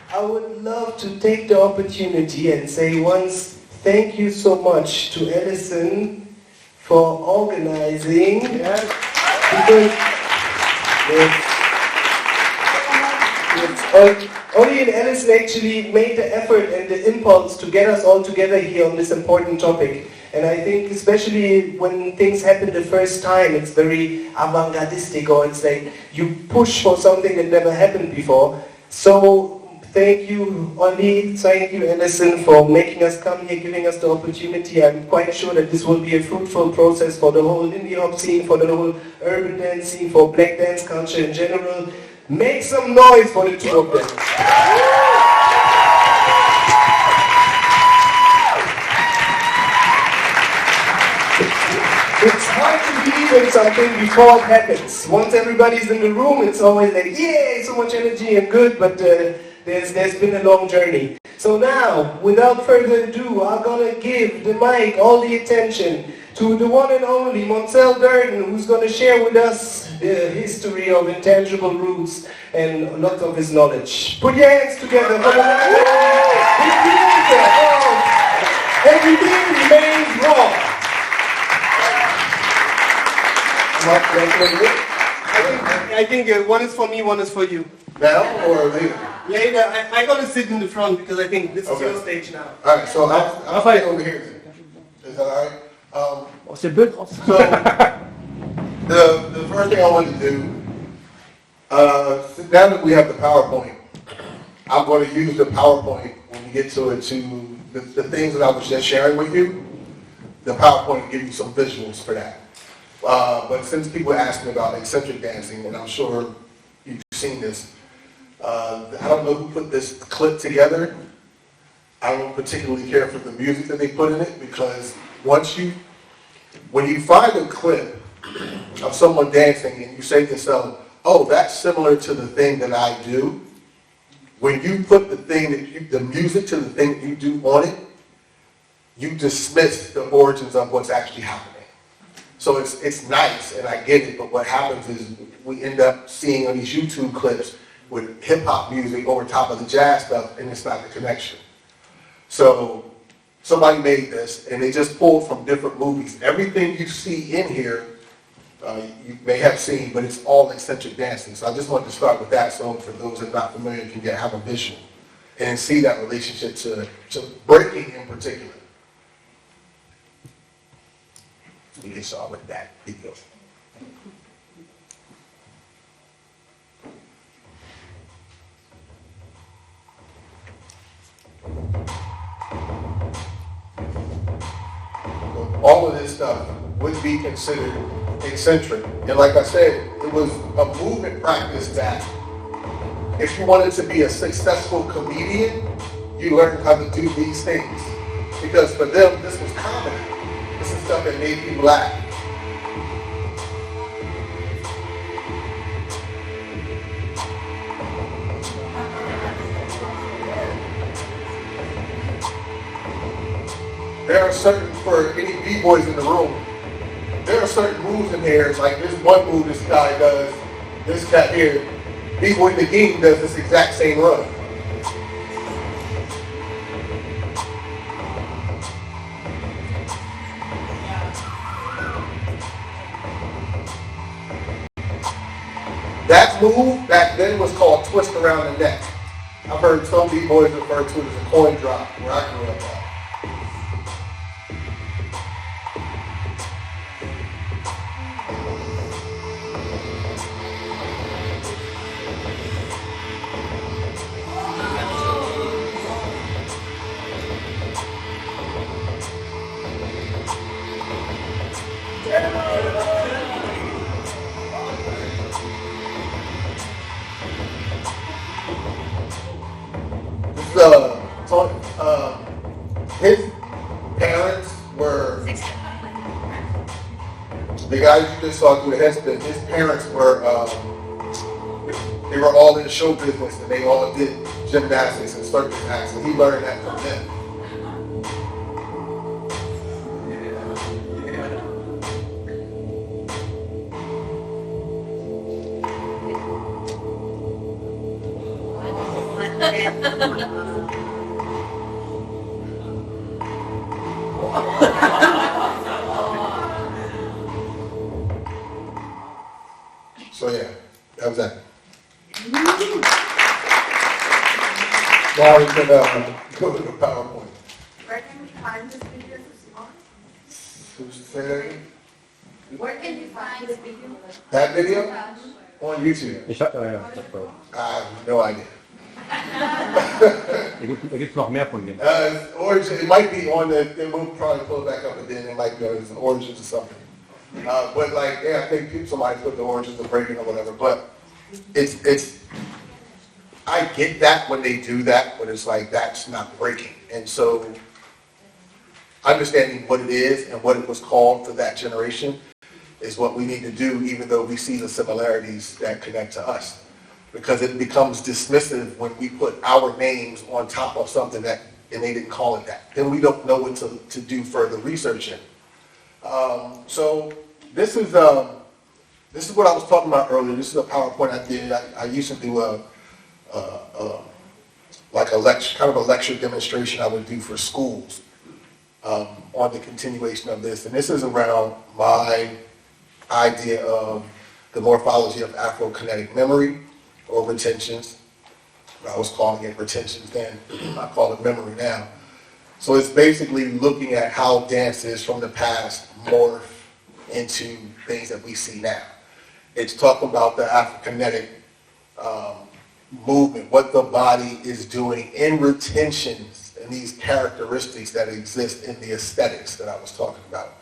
I would love to take the opportunity and say once thank you so much to Edison for organizing. Yes, because only in Edison actually made the effort and the impulse to get us all together here on this important topic. And I think especially when things happen the first time, it's very avant-gardistic, or it's like you push for something that never happened before. So thank you, Oli, thank you, Edison, for making us come here, giving us the opportunity. I'm quite sure that this will be a fruitful process for the whole indie hop scene, for the whole urban dance scene, for black dance culture in general. Make some noise for the two of them. It's hard to believe in something before it happens. Once everybody's in the room, it's always like, yay, so much energy and good, but there's been a long journey. So now, without further ado, I'm going to give the mic, all the attention, to the one and only Moncell Durden, who's going to share with us the history of Intangible Roots and lots of his knowledge. Put your hands together for the creator of Everything Remains Raw. I think one is for me, one is for you. Now or later? Later. I'm going to sit in the front because I think this is your stage now. All right, so I'll fight over here. Is that all right? C'est peu. So, the first thing I want to do, now that we have the PowerPoint, I'm going to use the PowerPoint when we get to it to the things that I was just sharing with you. The PowerPoint will give you some visuals for that. But since people asked me about eccentric dancing, and I'm sure you've seen this, I don't know who put this clip together. I don't particularly care for the music that they put in it, because when you find a clip of someone dancing and you say to yourself, oh, that's similar to the thing that I do, when you put the music to the thing that you do on it, you dismiss the origins of what's actually happening. So it's nice, and I get it, but what happens is we end up seeing on these YouTube clips with hip-hop music over top of the jazz stuff, and it's not the connection. So somebody made this, and they just pulled from different movies. Everything you see in here, you may have seen, but it's all eccentric dancing. So I just wanted to start with that, so for those that are not familiar, can have a visual and see that relationship to breaking in particular. We can start with that video. All of this stuff would be considered eccentric. And like I said, it was a movement practice that if you wanted to be a successful comedian, you learned how to do these things. Because for them, this was comedy. This is stuff that made people laugh. There are certain, for any B-boys in the room, there are certain moves in there, like this one move this guy does, this cat here, B-boy the King does this exact same run. That move back then was called twist around the neck. I've heard some B-boys refer to it as a coin drop where I grew up at. His parents were, the guys you just saw through the headspin, his parents were, they were all in the show business, and they all did gymnastics and circus acts, and he learned that from them. So yeah, that was that. Now we can go to the PowerPoint. Where can we find this video? Say that again? Where can you find this video? That video? On YouTube. I have no idea. Da gibt's noch mehr von dem. Origin, it might be on the, then we'll probably pull it back up and then it might go as Origins or something. But like, yeah, I think somebody put the Origins of Breaking or whatever, but it's, I get that when they do that, but it's like, that's not breaking. And so, understanding what it is and what it was called for that generation is what we need to do, even though we see the similarities that connect to us. Because it becomes dismissive when we put our names on top of something that, and they didn't call it that. Then we don't know what to do further research in. So this is what I was talking about earlier. This is a PowerPoint I did. I used to do like a lecture, kind of a lecture demonstration I would do for schools on the continuation of this. And this is around my idea of the morphology of Afro-kinetic memory, or retentions. I was calling it retentions then. I call it memory now. So it's basically looking at how dances from the past morph into things that we see now. It's talking about the Afro-kinetic movement, what the body is doing in retentions and these characteristics that exist in the aesthetics that I was talking about.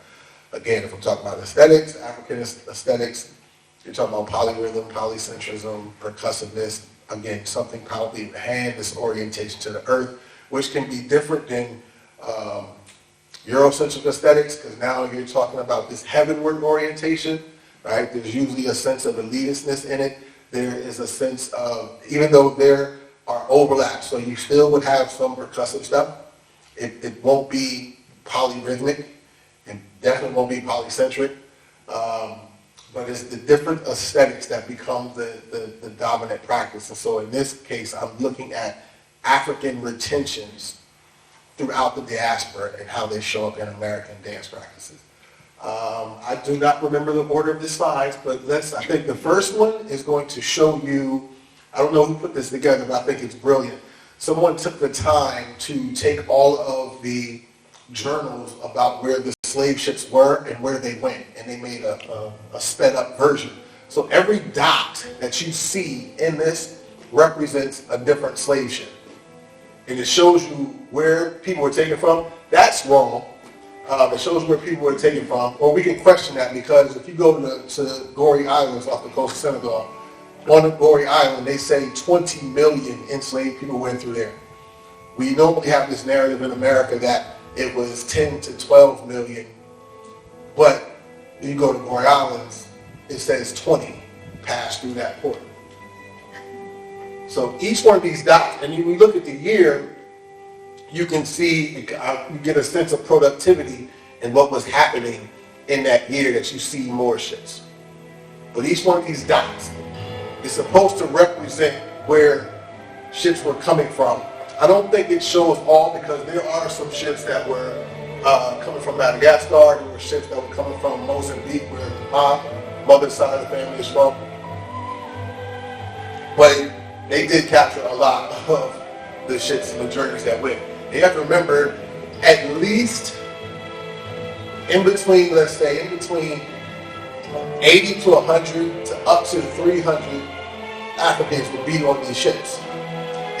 Again, if we're talking about aesthetics, Africanist aesthetics, you're talking about polyrhythm, polycentrism, percussiveness, again, something probably in the hand, this orientation to the earth, which can be different than Eurocentric aesthetics, because now you're talking about this heavenward orientation, right? There's usually a sense of elitistness in it. There is a sense of, even though there are overlaps, so you still would have some percussive stuff, it won't be polyrhythmic, and definitely won't be polycentric. But it's the different aesthetics that become the dominant practice. And so in this case, I'm looking at African retentions throughout the diaspora and how they show up in American dance practices. I do not remember the order of the slides, but I think the first one is going to show you, I don't know who put this together, but I think it's brilliant. Someone took the time to take all of the journals about where the slave ships were and where they went, and they made a sped up version. So every dot that you see in this represents a different slave ship. And it shows you where people were taken from. That's wrong. It shows where people were taken from. Or we can question that, because if you go to Goree Islands off the coast of Senegal, on Goree Island, they say 20 million enslaved people went through there. We normally have this narrative in America that it was 10 to 12 million, but if you go to Goree Islands, it says 20 passed through that port. So each one of these dots, and when you look at the year, you can see, you get a sense of productivity and what was happening in that year that you see more ships. But each one of these dots is supposed to represent where ships were coming from. I don't think it shows all, because there are some ships that were coming from Madagascar. There were ships that were coming from Mozambique, where my mother's side of the family is from. But they did capture a lot of the ships and the journeys that went. You have to remember, at least in between, let's say, in between 80 to 100 to up to 300 Africans would be on these ships.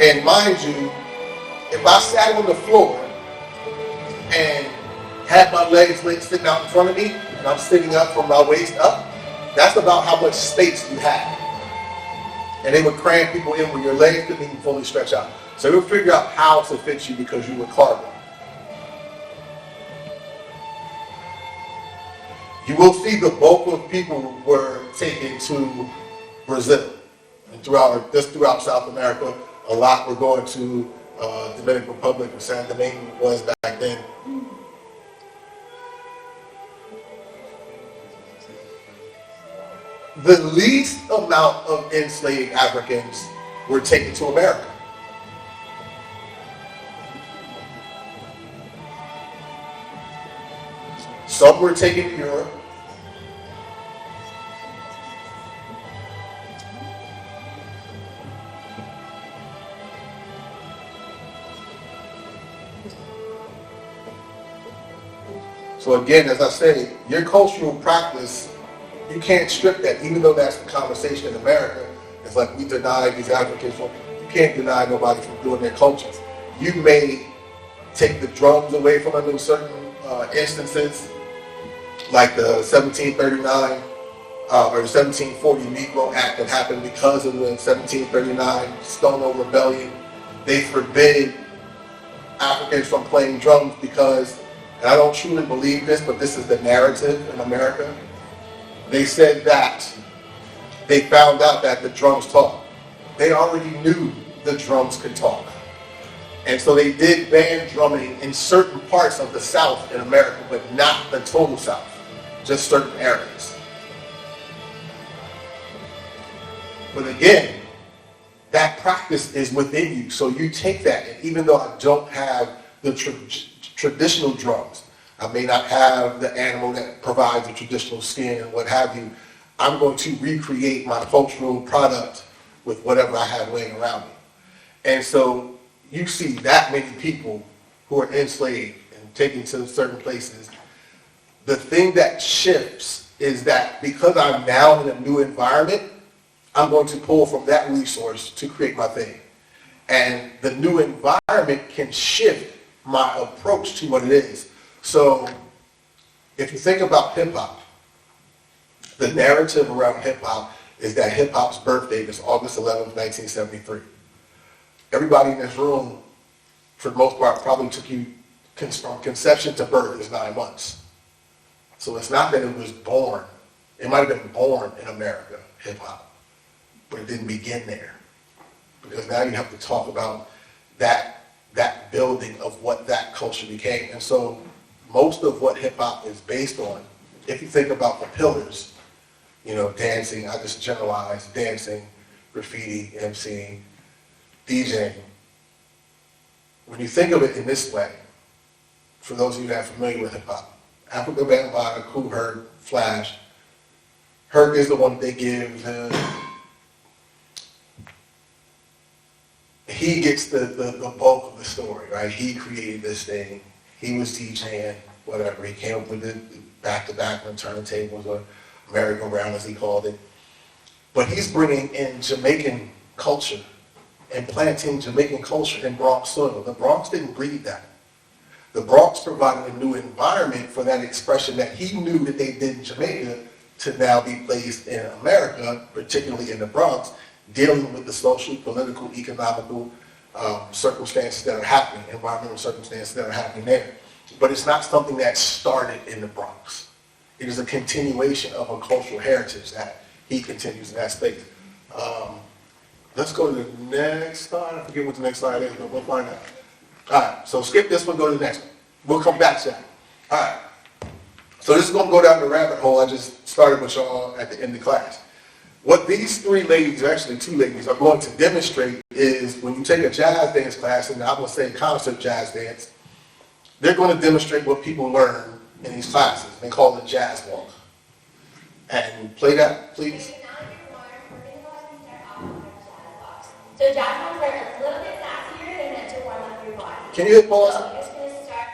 And mind you, if I sat on the floor and had my legs sitting out in front of me, and I'm sitting up from my waist up, that's about how much space you have. And they would cram people in where your legs couldn't even fully stretch out. So they would figure out how to fit you because you were cargo. You will see the bulk of people were taken to Brazil. And throughout South America, a lot were going to Dominican Republic, or San Domingo was back then. The least amount of enslaved Africans were taken to America. Some were taken to Europe. So again, as I say, your cultural practice, you can't strip that, even though that's the conversation in America. It's like we deny these Africans from, you can't deny nobody from doing their cultures. You may take the drums away from them in certain instances, like the 1739 or the 1740 Negro Act that happened because of the 1739 Stonewall Rebellion. They forbid Africans from playing drums because, and I don't truly believe this, but this is the narrative in America. They said that they found out that the drums talk. They already knew the drums could talk. And so they did ban drumming in certain parts of the South in America, but not the total South, just certain areas. But again, that practice is within you. So you take that, and even though I don't have the traditional drums, I may not have the animal that provides the traditional skin and what have you, I'm going to recreate my cultural product with whatever I have laying around me. And so you see that many people who are enslaved and taken to certain places. The thing that shifts is that because I'm now in a new environment, I'm going to pull from that resource to create my thing. And the new environment can shift my approach to what it is. So if you think about hip-hop, the narrative around hip-hop is that hip-hop's birthday is August 11th, 1973. Everybody in this room, for the most part, probably took you from conception to birth is 9 months. So it's not that it was born. It might have been born in America, hip-hop, but it didn't begin there. Because now you have to talk about that building of what that culture became. And so most of what hip-hop is based on, if you think about the pillars, dancing, I just generalized, dancing, graffiti, MCing, DJing. When you think of it in this way, for those of you that are familiar with hip-hop, Africa Bambaataa, Kool Herc, Flash, Herc is the one they give he gets the bulk of the story, right? He created this thing. He was DJing, whatever. He came up with it back-to-back on turntables or merry-go-round, as he called it. But he's bringing in Jamaican culture and planting Jamaican culture in Bronx soil. The Bronx didn't breed that. The Bronx provided a new environment for that expression that he knew that they did in Jamaica to now be placed in America, particularly in the Bronx, dealing with the social, political, economical circumstances that are happening, environmental circumstances that are happening there. But it's not something that started in the Bronx. It is a continuation of a cultural heritage that he continues in that space. Let's go to the next slide. I forget what the next slide is, but we'll find out. All right, so skip this one, go to the next one. We'll come back to that. All right. So this is going to go down the rabbit hole I just started with y'all at the end of class. What these three ladies, actually two ladies, are going to demonstrate is when you take a jazz dance class, and I'm going to say concert jazz dance, they're going to demonstrate what people learn in these classes. They call it jazz walk. And play that, please. So jazz walks are a little bit faster than meant to warm up your body. Can you hit pause? So I'm just going to start.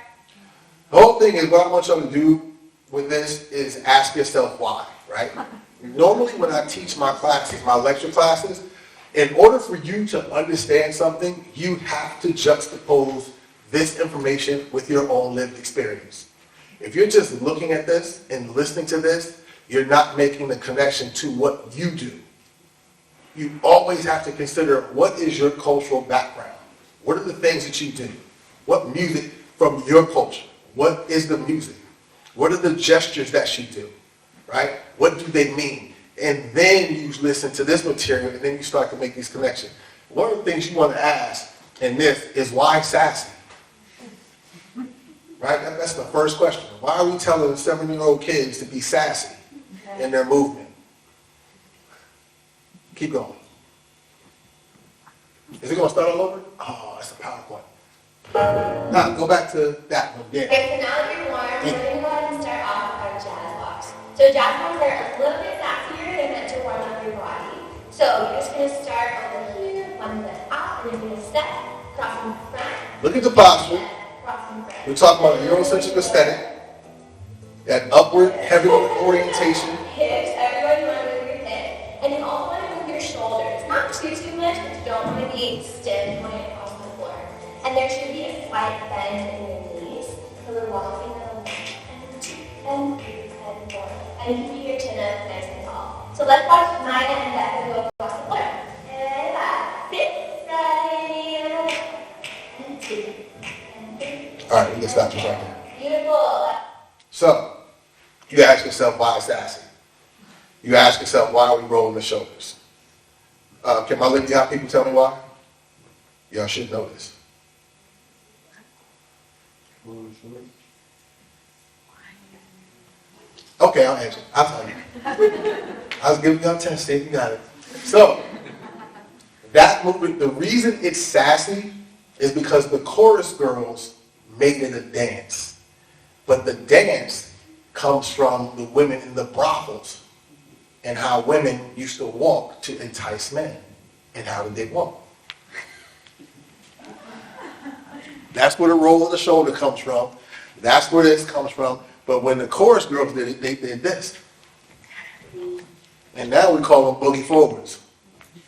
The whole thing is what I want y'all to do with this is ask yourself why, right? Normally when I teach my classes, my lecture classes, in order for you to understand something, you have to juxtapose this information with your own lived experience. If you're just looking at this and listening to this, you're not making the connection to what you do. You always have to consider what is your cultural background? What are the things that you do? What music from your culture? What is the music? What are the gestures that you do? Right? What do they mean? And then you listen to this material and then you start to make these connections. One of the things you want to ask in this is why sassy? Right? That's the first question. Why are we telling 7-year-old kids to be sassy in their movement? Keep going. Is it going to start all over? Oh, that's a PowerPoint. Now, go back to that one. Yeah. Okay, so now that you're warm, we're going to go ahead and start off So jazz hands are a little bit faster. They're meant to warm up your body. So you're just going to start over here, one foot out, and then you're going to step, crossing the front. Look at the posture. Crossing front. We're talking about a Eurocentric aesthetic, that upward, heavenly orientation. Hips, everyone you want to move your hips. And you also want to move your shoulders. Not too much, but you don't want to be stiff when you're on the floor. And there should be a slight bend in your knees. So we're walking them and 3 and 4. And you can keep your chin up nice and tall. So let's watch Maya and Becca go across the floor. And 5, 6, 7, and 2, and 3. All right, we can stop this right there. Beautiful. So, you ask yourself, why is sassy? You ask yourself, why are we rolling the shoulders? Can my Lindy Hop people tell me why? Y'all should know this. Okay, I'll answer. I'll tell you. I was giving y'all a test, Steve. You got it. So, that movement, the reason it's sassy is because the chorus girls made it a dance. But the dance comes from the women in the brothels and how women used to walk to entice men. And how did they walk? That's where the roll of the shoulder comes from. That's where this comes from. But when the chorus girls did it, they did this. And now we call them boogie forwards.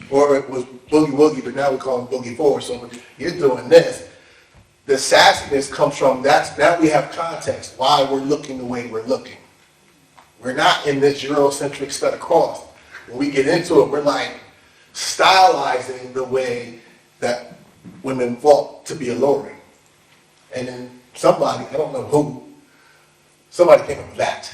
Or it was boogie woogie, but now we call them boogie forwards. So you're doing this. The sassiness comes from that. Now we have context, why we're looking the way we're looking. We're not in this Eurocentric set across. When we get into it, we're like stylizing the way that women walk to be alluring. And then somebody, I don't know who, somebody came up with that.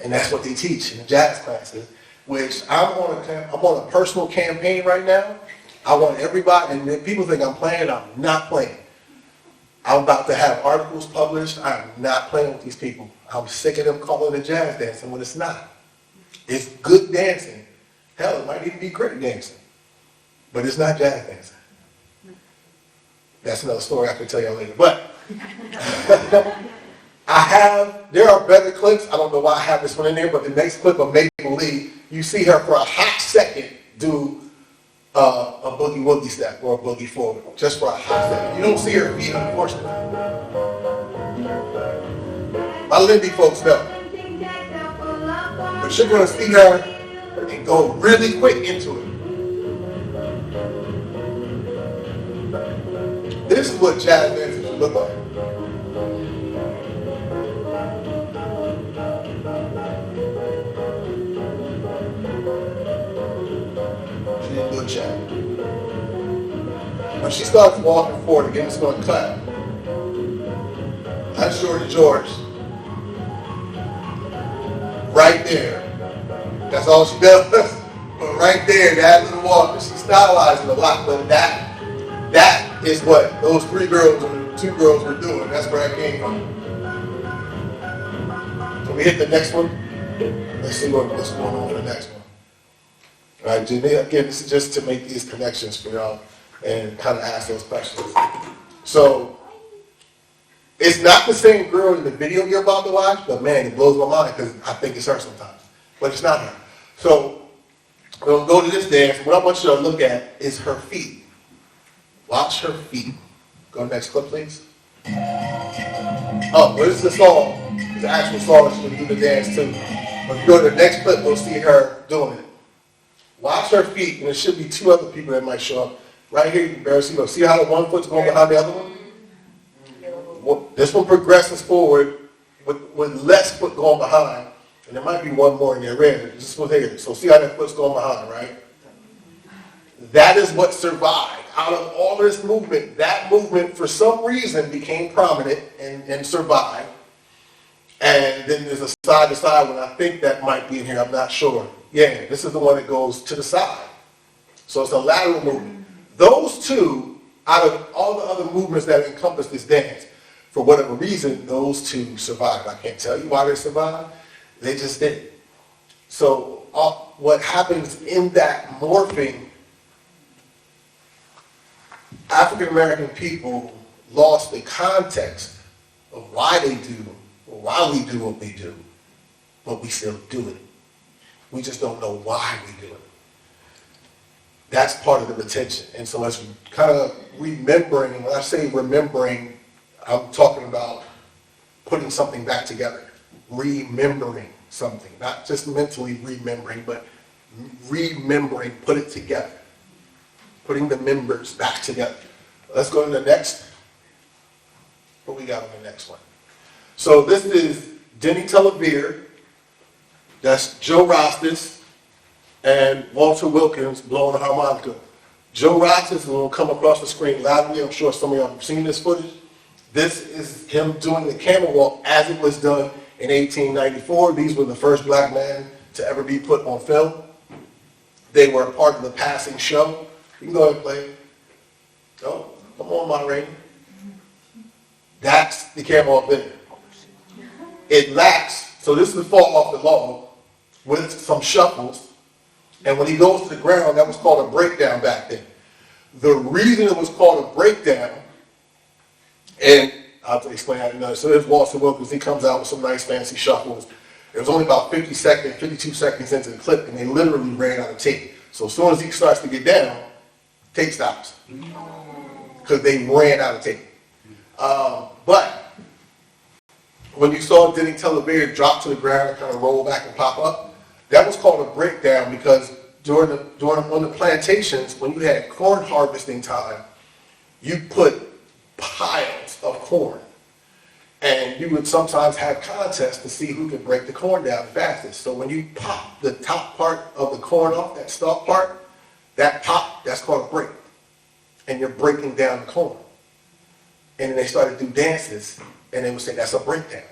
And that's what they teach in the jazz classes, which I'm on a personal campaign right now. I want everybody, and if people think I'm playing, I'm not playing. I'm about to have articles published. I'm not playing with these people. I'm sick of them calling it jazz dancing when it's not. It's good dancing. Hell, it might even be great dancing. But it's not jazz dancing. That's another story I can tell y'all later. But there are better clips. I don't know why I have this one in there, but the next clip of Maple Lee, you see her for a hot second do a boogie woogie step or a boogie forward, just for a hot second. You don't see her feet, unfortunately. My Lindy folks know. But you're going to see her and go really quick into it. This is what jazz dancers should look like. She didn't do a check. When she starts walking forward, again, it's going to clap. That's George. Right there. That's all she does. But right there, that little walk, she stylized it a lot, but that is what those 3 girls or 2 girls were doing. That's where I came from. Can we hit the next one? Let's see what's going on for the next one. All right, Jimmy, again, this is just to make these connections for y'all and kind of ask those questions. So, it's not the same girl in the video you're about to watch, but man, it blows my mind because I think it's her sometimes. But it's not her. So, we'll go to this dance. What I want you to look at is her feet. Watch her feet. Go to the next clip, please. Oh, well, this is the song. It's the actual song she's going to do the dance to. But if you go to the next clip, we'll see her doing it. Watch her feet, and there should be 2 other people that might show up. Right here, you can barely see. See how the one foot's going behind the other one? Well, this one progresses forward with less foot going behind. And there might be one more in there, red. This was here. So see how that foot's going behind, right? That is what survived. Out of all of this movement, that movement for some reason became prominent and survived. And then there's a side to side one. I think that might be in here. I'm not sure. Yeah, this is the one that goes to the side. So it's a lateral movement. Those 2, out of all the other movements that encompass this dance, for whatever reason, those 2 survived. I can't tell you why they survived. They just did. So what happens in that morphing, African American people lost the context of why they do, or why we do what we do. but we still do it. We just don't know why we do it. That's part of the retention. And so it's kind of remembering, and when I say remembering, I'm talking about putting something back together, remembering something, not just mentally remembering, but remembering, put it together, putting the members back together. Let's go to the next. What we got on the next one? So this is Denny Televere, that's Joe Rostas, and Walter Wilkins blowing a harmonica. Joe Rostas will come across the screen loudly. I'm sure some of y'all have seen this footage. This is him doing the camel walk as it was done in 1894. These were the first black men to ever be put on film. They were a part of the passing show. You can go ahead and play it. Oh, come on, moderator. That's the camel walk video. It lacks, so this is the fall off the log with some shuffles. And when he goes to the ground, that was called a breakdown back then. The reason it was called a breakdown, and I'll explain how to know. So there's Walter Wilkins. He comes out with some nice fancy shuffles. It was only about 52 seconds into the clip, and they literally ran out of tape. So as soon as he starts to get down, tape stops. Because they ran out of tape. But when you saw Denny Televere drop to the ground and kind of roll back and pop up, that was called a breakdown because on the plantations, when you had corn harvesting time, you put piles of corn. And you would sometimes have contests to see who could break the corn down fastest. So when you pop the top part of the corn off, that stalk part, that pop, that's called a break. And you're breaking down the corn. And then they started to do dances, and they would say that's a breakdown.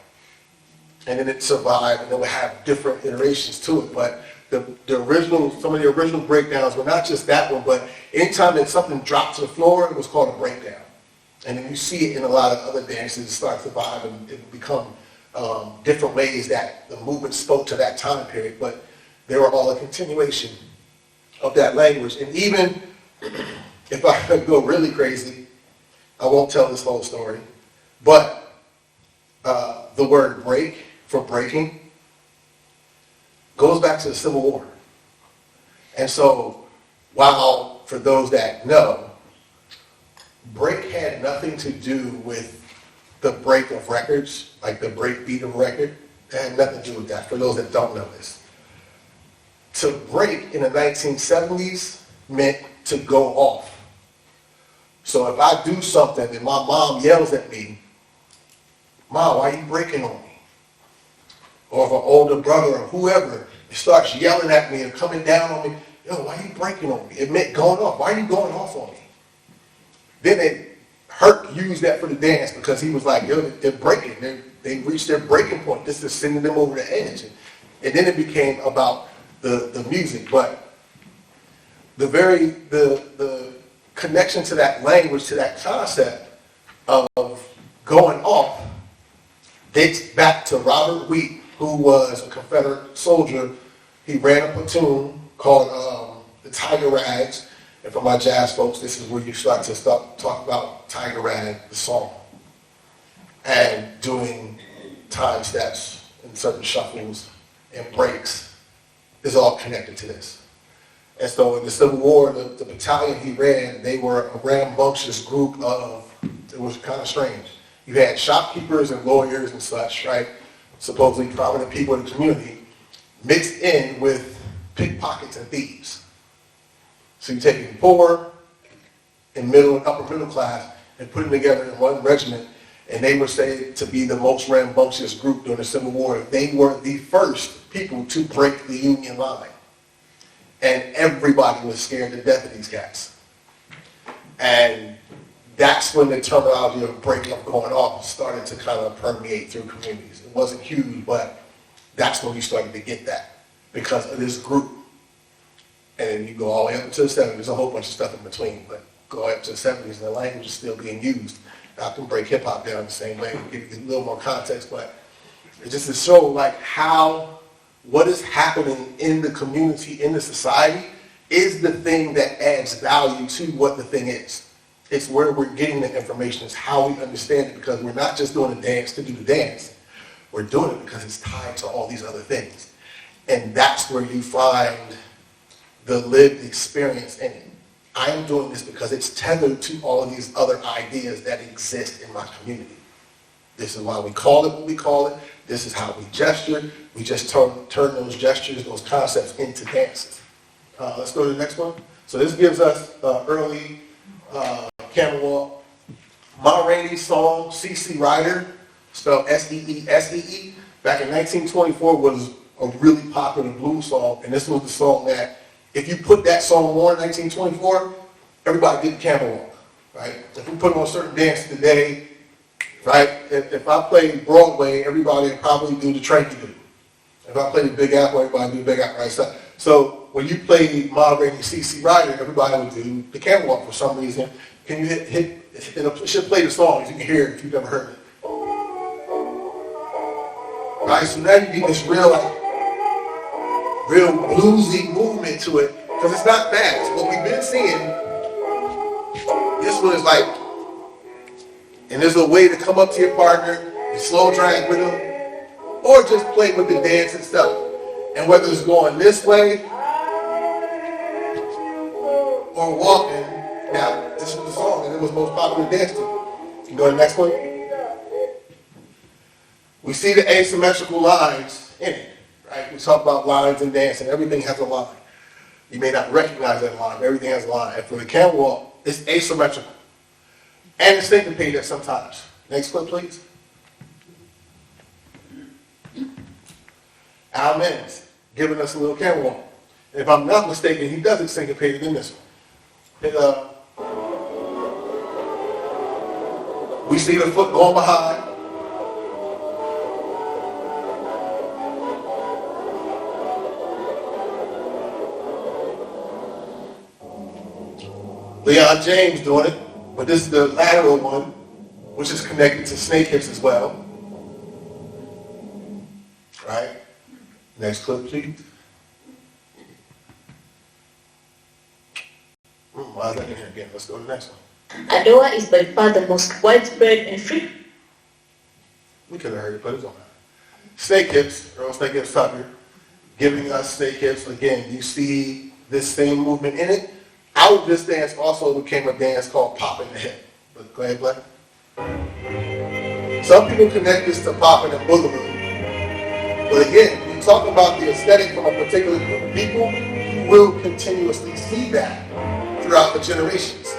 And then it survived, and they would have different iterations to it. But some of the original breakdowns were not just that one, but anytime that something dropped to the floor, it was called a breakdown. And then you see it in a lot of other dances. It starts to vibe and it become different ways that the movement spoke to that time period. But they were all a continuation of that language. And even if I go really crazy, I won't tell this whole story. But the word break, for breaking, goes back to the Civil War. And so, while for those that know, break had nothing to do with the break of records, like the break beat of a record. It had nothing to do with that, for those that don't know this. To break in the 1970s meant to go off. So if I do something and my mom yells at me, "Mom, why are you breaking on me?" Or if an older brother or whoever starts yelling at me and coming down on me, "Yo, why are you breaking on me?" It meant going off. "Why are you going off on me?" Then Herc used that for the dance because he was like, "Yo, they're breaking. They reached their breaking point. This is sending them over the edge." And then it became about the music. But the connection to that language, to that concept of going off, dates back to Robert Wheat, who was a Confederate soldier. He ran a platoon called the Tiger Rags. And for my jazz folks, this is where you start to talk about Tiger Rag, the song, and doing time steps and certain shuffles and breaks is all connected to this. And so in the Civil War, the battalion he ran, they were a rambunctious group of, it was kind of strange. You had shopkeepers and lawyers and such, right? Supposedly prominent people in the community, mixed in with pickpockets and thieves. So you take the poor and middle and upper middle class and put them together in one regiment, and they were said to be the most rambunctious group during the Civil War. They were the first people to break the Union line. And everybody was scared to death of these cats. And that's when the terminology of breaking up, going off started to kind of permeate through communities. It wasn't huge, but that's when we started to get that because of this group. And you go all the way up to the 70s, there's a whole bunch of stuff in between, but go up to the 70s and the language is still being used. I can break hip hop down the same way and give you a little more context, but it's just to show like what is happening in the community, in the society, is the thing that adds value to what the thing is. It's where we're getting the information, it's how we understand it, because we're not just doing a dance to do the dance. We're doing it because it's tied to all these other things. And that's where you find the lived experience in it. I am doing this because it's tethered to all of these other ideas that exist in my community. This is why we call it what we call it. This is how we gesture. We just turn those gestures, those concepts into dances. Let's go to the next one. So this gives us early camera walk. Ma Rainey's song, CC Rider, spelled S-E-E-S-E-E, back in 1924 was a really popular blues song, and this was the song that, if you put that song on in 1924, everybody did the camera walk, right? If we put on certain dance today, right? If I played Broadway, everybody would probably do the Tranky Do. If I played the Big Apple, everybody would do the Big Apple, right? So when you play Ma Rainey's CC Rider, everybody would do the camera walk for some reason. Can you hit it should play the song, so you can hear it if you've never heard it. Right, so now you get this real bluesy movement to it, because it's not fast. What we've been seeing, this one is like, and there's a way to come up to your partner, you slow drag with them, or just play with the dance itself. And whether it's going this way, or walking, now, this was the song, and it was the most popular dance to. You can go to the next one. We see the asymmetrical lines in it, right? We talk about lines in dance, and everything has a line. You may not recognize that line, but everything has a line. And for the camera walk, it's asymmetrical. And it's syncopated sometimes. Next clip, please. Al Men's giving us a little camera walk. And if I'm not mistaken, he does it syncopated in this one. We see the foot going behind. Leon James doing it, but this is the lateral one, which is connected to snake hips as well. Right? Next clip, please. Why is that in here again? Let's go to the next one. Adoa is by far the most widespread and free. We could have heard it, but it's on that. Snake hips, Earl Snake Hips Tucker, giving us snake hips. Again, you see this same movement in it. Out of this dance also became a dance called popping the hip. But go ahead, Black. Some people connect this to popping and boogaloo. But again, when you talk about the aesthetic from a particular group of people, you will continuously see that throughout the generations.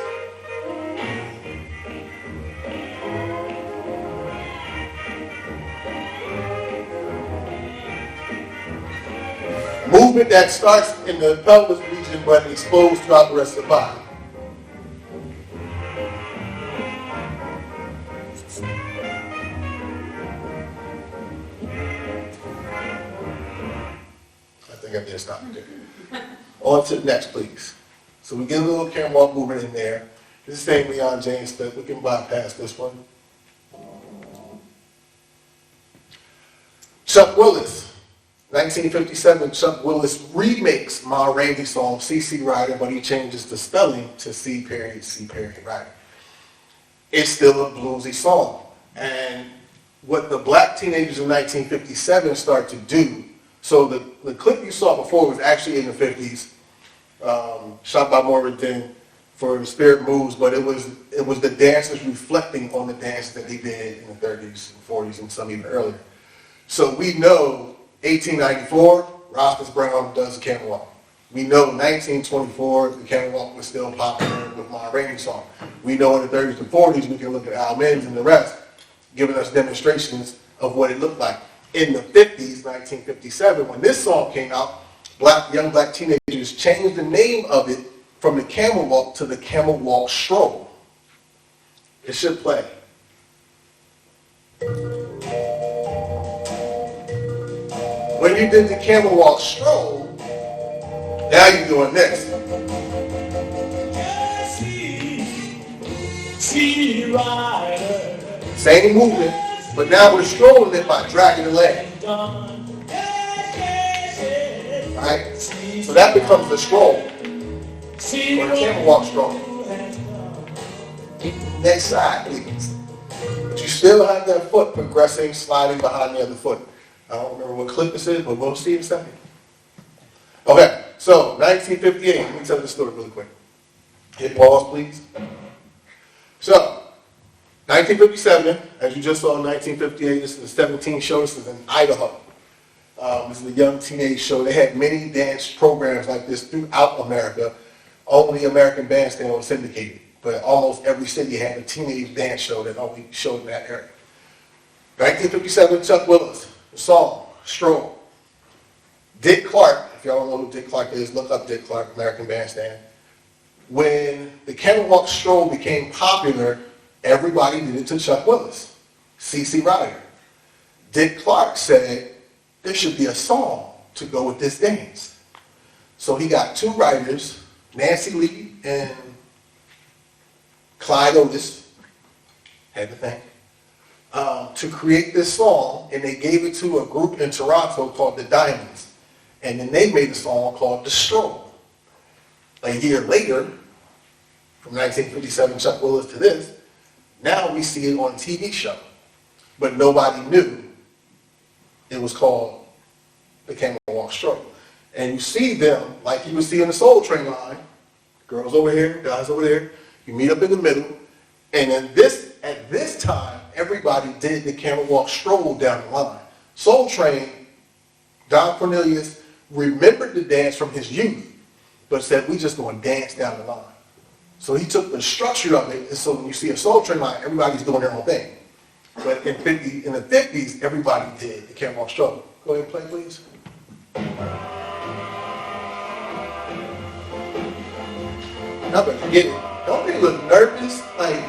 Movement that starts in the pelvis region but exposed throughout the rest of the body. I think I need to stop it there. On to the next, please. So we get a little camera walk movement in there. This is the same Leon James stuff. We can bypass this one. Chuck Willis. 1957, Chuck Willis remakes Ma Rainey's song, CC Rider, but he changes the spelling to C Rider. It's still a bluesy song. And what the black teenagers in 1957 start to do, so the clip you saw before was actually in the 50s, shot by Morgan for The Spirit Moves, but it was the dancers reflecting on the dance that they did in the 30s and 40s and some even earlier. So we know 1894, Rastus Brown does the camera walk. We know 1924, the camera walk was still popular with Ma Rainey's song. We know in the 30s and 40s, we can look at Al Men's and the rest, giving us demonstrations of what it looked like. In the 50s, 1957, when this song came out, young black teenagers changed the name of it from the camel walk to the camel walk stroll. It should play. When you did the camel walk stroll, now you're doing this. Same movement, but now we're strolling it by dragging the leg. Right? So that becomes the stroll, or the camel walk stroll. Next side, please. But you still have that foot progressing, sliding behind the other foot. I don't remember what clip this is, but we'll see in a second. Okay, so 1958, let me tell this story really quick. Hit pause, please. So, 1957, as you just saw in 1958, this is the 17 show, this is in Idaho. This is a young teenage show. They had many dance programs like this throughout America. Only American Bandstand was syndicated, but almost every city had a teenage dance show that only showed in that area. 1957, Chuck Willis, the song, Stroll. Dick Clark, if y'all don't know who Dick Clark is, look up Dick Clark, American Bandstand. When the Camel Walk Stroll became popular, everybody did it to Chuck Willis, CC Ryder. Dick Clark said, there should be a song to go with this dance. So he got two writers, Nancy Lee and Clyde Otis, had to think, to create this song, and they gave it to a group in Toronto called the Diamonds. And then they made a song called The Stroll. A year later, from 1957, Chuck Willis to this, now we see it on a TV show. But nobody knew it was called The Camel Walk Stroll. And you see them, like you would see in the Soul Train line, girls over here, guys over there, you meet up in the middle, and then at this time, everybody did the Camel Walk Stroll down the line. Soul Train, Don Cornelius remembered the dance from his youth, but said, we just going to dance down the line. So he took the structure of it, and so when you see a Soul Train line, everybody's doing their own thing. But in the 50s, everybody did the Camel Walk Stroll. Go ahead and play, please. Now, but forget it. Don't they look nervous? Like,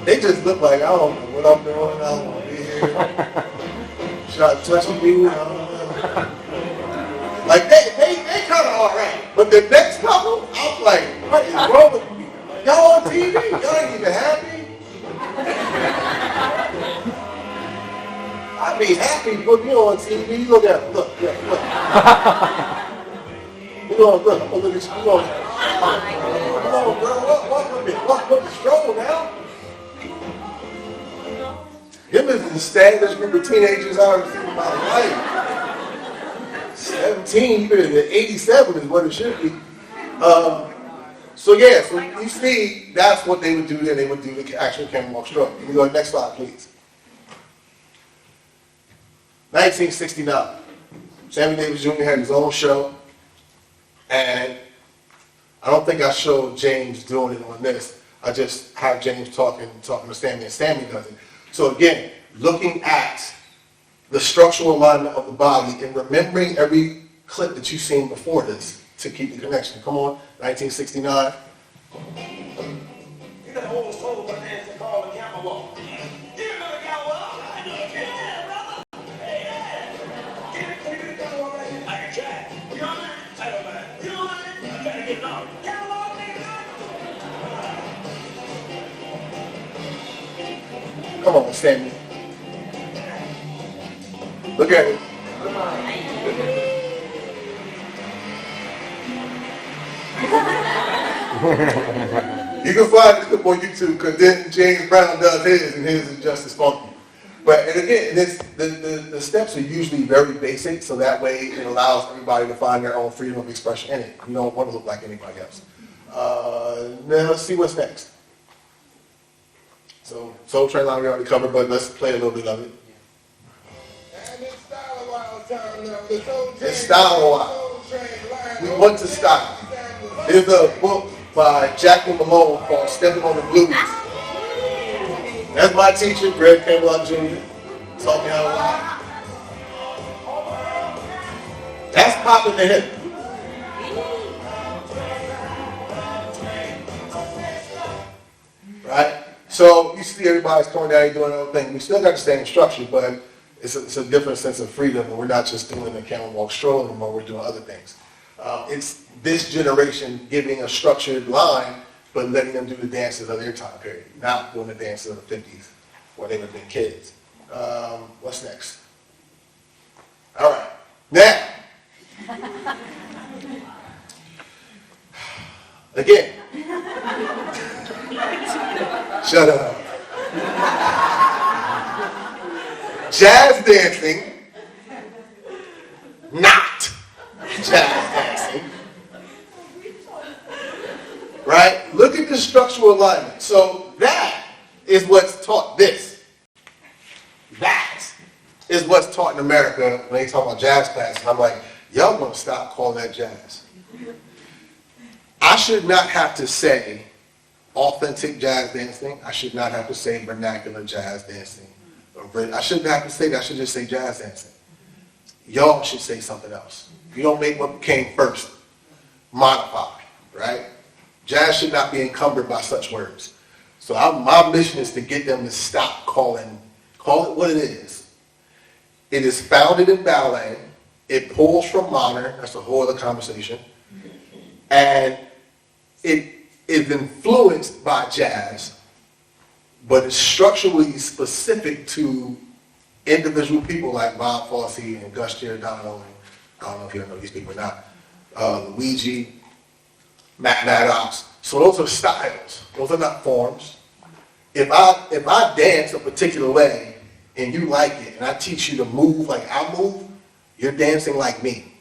they just look like, I don't know what I'm doing. I don't want to be here. Should I touch you? I don't know. Like, they kind of all right. But the next couple, I'm like, what is wrong with you? Y'all on TV? Y'all ain't even happy? I'd be happy to put you on TV. Look at it. Look. You know, look, I'm going to look at you. Come on, girl. Walk with the stroll now. Him is the saddest group of teenagers I've ever seen in my life. 17, even at 87 is what it should be. So you see, that's what they would do then. They would do the actual Camel Walk Stroll. Can we go to the next slide, please? 1969. Sammy Davis Jr. had his own show, and I don't think I showed James doing it on this. I just have James talking to Sammy, and Sammy does it. So again, looking at the structural alignment of the body and remembering every clip that you've seen before this to keep the connection. Come on, 1969. You know old soul dance called the Camel Walk. You know the Camel Walk? I know the Camel Walk. Hey, yeah. Give me the Camel Walk right here. I can try. You know what? I don't mind. You know what? I better get it on. Camel Walk, nigga. Come on, Sammy. Look at it. You can find this clip on YouTube because then James Brown does his, and his is just as funky. But and again, the steps are usually very basic, so that way it allows everybody to find their own freedom of expression in it. You don't want to look like anybody else. Now let's see what's next. So Soul Train line we already covered, but let's play a little bit of it. It's style a while. We want to style. There's a book by Jacqueline Malone called Stepping on the Blues. That's my teacher, Greg Camelot Jr. Taught me how to lie. That's popping the hip. Right? So you see everybody's coming down here doing their own thing. We still got the same structure, but it's a different sense of freedom, and we're not just doing the Camel Walk Stroll anymore, we're doing other things. It's this generation giving a structured line, but letting them do the dances of their time period, not doing the dances of the 50s, where they would have been kids. What's next? All right. Now, again. Shut up. Jazz dancing, not jazz dancing. Right? Look at the structural alignment. So that is what's taught this. That is what's taught in America when they talk about jazz class. And I'm like, y'all gonna stop calling that jazz. I should not have to say authentic jazz dancing. I should not have to say vernacular jazz dancing. I shouldn't have to say that. I should just say jazz dancing. Y'all should say something else. You don't make what came first. Modify, right? Jazz should not be encumbered by such words. So my mission is to get them to stop call it what it is. It is founded in ballet. It pulls from modern. That's a whole other conversation. And it is influenced by jazz, but it's structurally specific to individual people like Bob Fosse and Gus Giordano. I don't know if you know these people or not. Luigi, Matt Maddox. So those are styles. Those are not forms. If I dance a particular way and you like it, and I teach you to move like I move, you're dancing like me,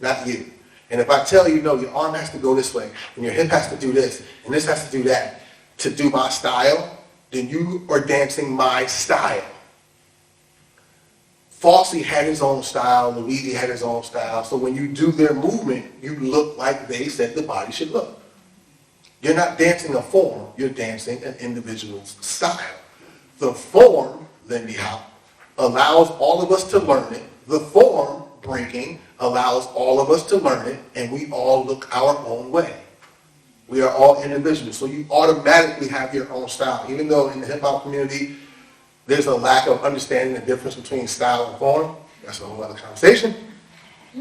not you. And if I tell you, no, your arm has to go this way, and your hip has to do this, and this has to do that, to do my style, then you are dancing my style. Fosse had his own style, Luigi had his own style, so when you do their movement, you look like they said the body should look. You're not dancing a form, you're dancing an individual's style. The form, Lindy Hop, allows all of us to learn it. The form, breaking, allows all of us to learn it, and we all look our own way. We are all individuals, so you automatically have your own style. Even though in the hip-hop community, there's a lack of understanding the difference between style and form. That's a whole other conversation.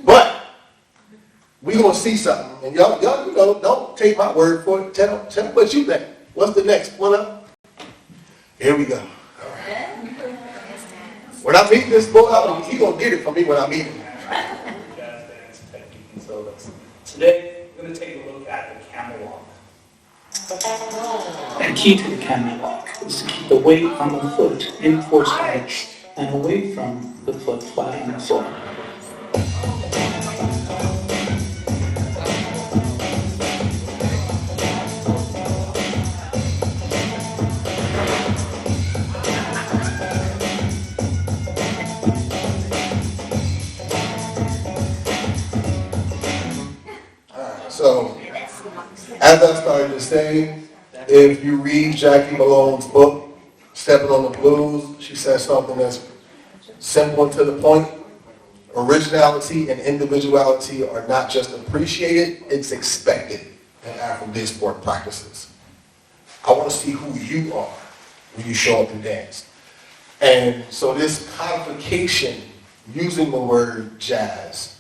But we're going to see something. And y'all, you know, don't take my word for it. Tell me what you think. What's the next one up? Here we go. All right. When I meet this boy, he's going to get it from me when I meet him. Jazz dance technique and syllabus. Today, we're going to take a look at the camel walk. The key to the camel walk is to keep the weight on the foot in force edge and away from the foot flat on the floor. So, as I started to say, if you read Jackie Malone's book, Stepping on the Blues, she says something that's simple and to the point. Originality and individuality are not just appreciated, it's expected in Afro-diasporic practices. I want to see who you are when you show up and dance. And so this codification, using the word jazz,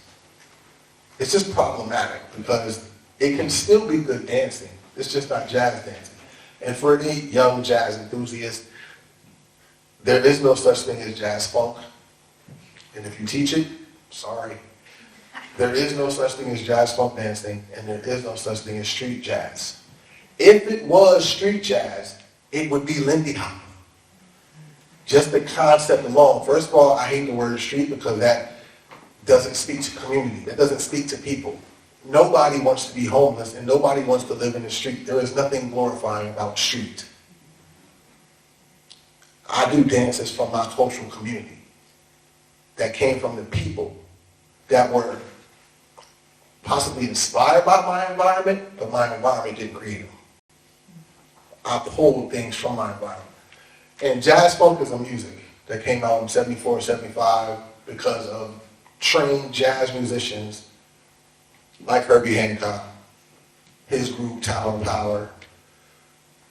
it's just problematic because it can still be good dancing. It's just not jazz dancing. And for any young jazz enthusiast, there is no such thing as jazz funk. And if you teach it, sorry. There is no such thing as jazz funk dancing, and there is no such thing as street jazz. If it was street jazz, it would be Lindy Hop. Just the concept alone. First of all, I hate the word street because that doesn't speak to community. That doesn't speak to people. Nobody wants to be homeless and nobody wants to live in the street. There is nothing glorifying about street. I do dances from my cultural community that came from the people that were possibly inspired by my environment, but my environment didn't create them. I pulled things from my environment. And jazz funk is a music that came out in 74, 75 because of trained jazz musicians like Herbie Hancock, his group Tower and Power,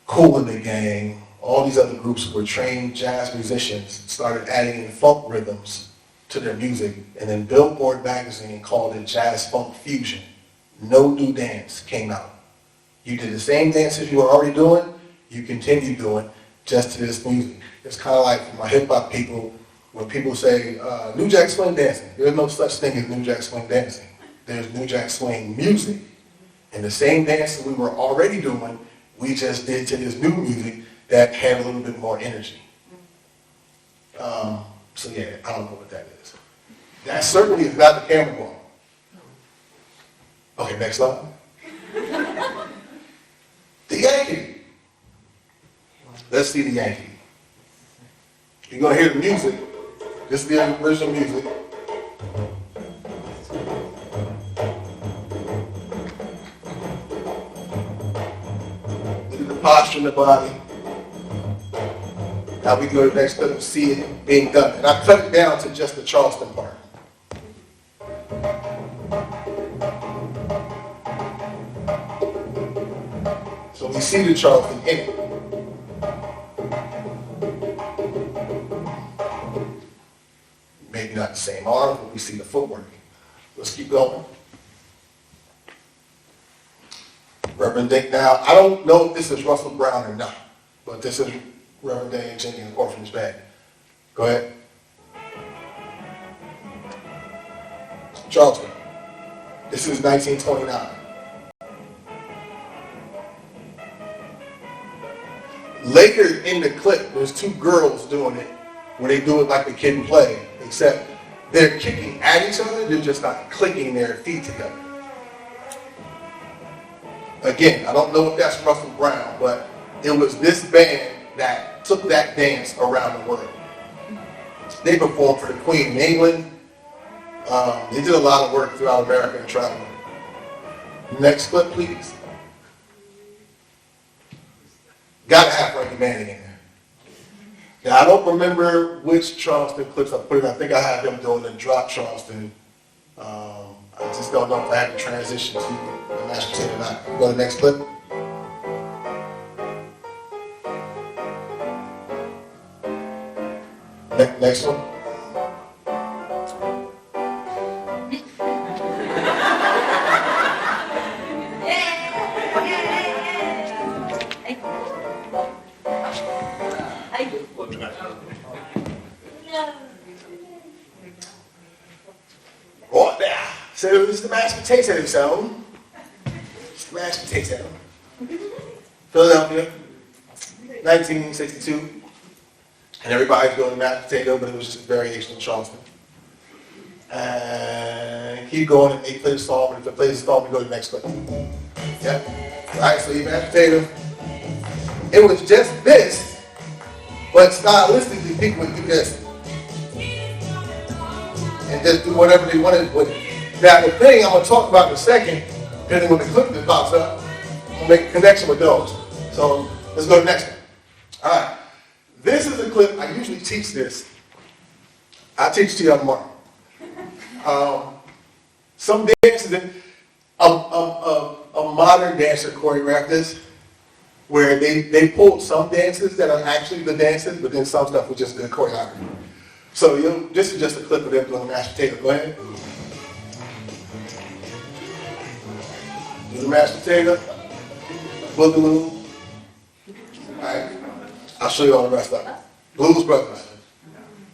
Kool and the Gang, all these other groups who were trained jazz musicians started adding in funk rhythms to their music, and then Billboard magazine called it jazz funk fusion. No new dance came out. You did the same dances you were already doing, you continue doing just to this music. It's kind of like for my hip hop people, when people say New Jack Swing dancing, there's no such thing as New Jack Swing dancing. There's New Jack Swing music. And the same dance that we were already doing, we just did to this new music that had a little bit more energy. So yeah, I don't know what that is. That certainly is not the camera ball. Okay, next slide. The Yankee. Let's see the Yankee. You're going to hear the music. This is the original music. Look at the posture in the body. Now we go to the next clip and see it being done. And I cut it down to just the Charleston part. So we see the Charleston in it. Maybe not the same arm, but we see the footwork. Let's keep going. Reverend Dink. Now, I don't know if this is Russell Brown or not, but this is Reverend Dane Jenkins, Orphanage Bag. Go ahead. Charleston. This is 1929. Later in the clip, there's two girls doing it, where they do it like the kid and play, except they're kicking at each other, they're just not clicking their feet together. Again, I don't know if that's Russell Brown, but it was this band that took that dance around the world. They performed for the Queen of England. They did a lot of work throughout America and traveling. Next clip, please. Gotta have Frankie Manning in there. Now, I don't remember which Charleston clips I put in. I think I had them doing the drop Charleston. I just don't know if I had to transition to the mashed potato or not. Go to the next clip. Next one. Right there. So this is the mashed potato zone. It's the mashed potato. Philadelphia, 1962. And everybody's going to mashed potato, but it was just a variation of Charleston. And keep going, and they play the song, and if they play the song, we go to the next clip. Yeah. Alright, so you mashed potato. It was just this, but stylistically people would do this. And just do whatever they wanted with it. Now the thing I'm going to talk about in a second, depending on the clip that pops up, I'm going to make a connection with those. So let's go to the next one. Alright. This is a clip, I usually teach this. I teach to you tomorrow. Some dances, a modern dancer choreographed this, where they pulled some dances that are actually the dances, but then some stuff was just good choreography. So this is just a clip of them doing the mashed potato. Go ahead. Do the mashed potato. Boogaloo. All right. I'll show you all the rest of it. Blues Brothers.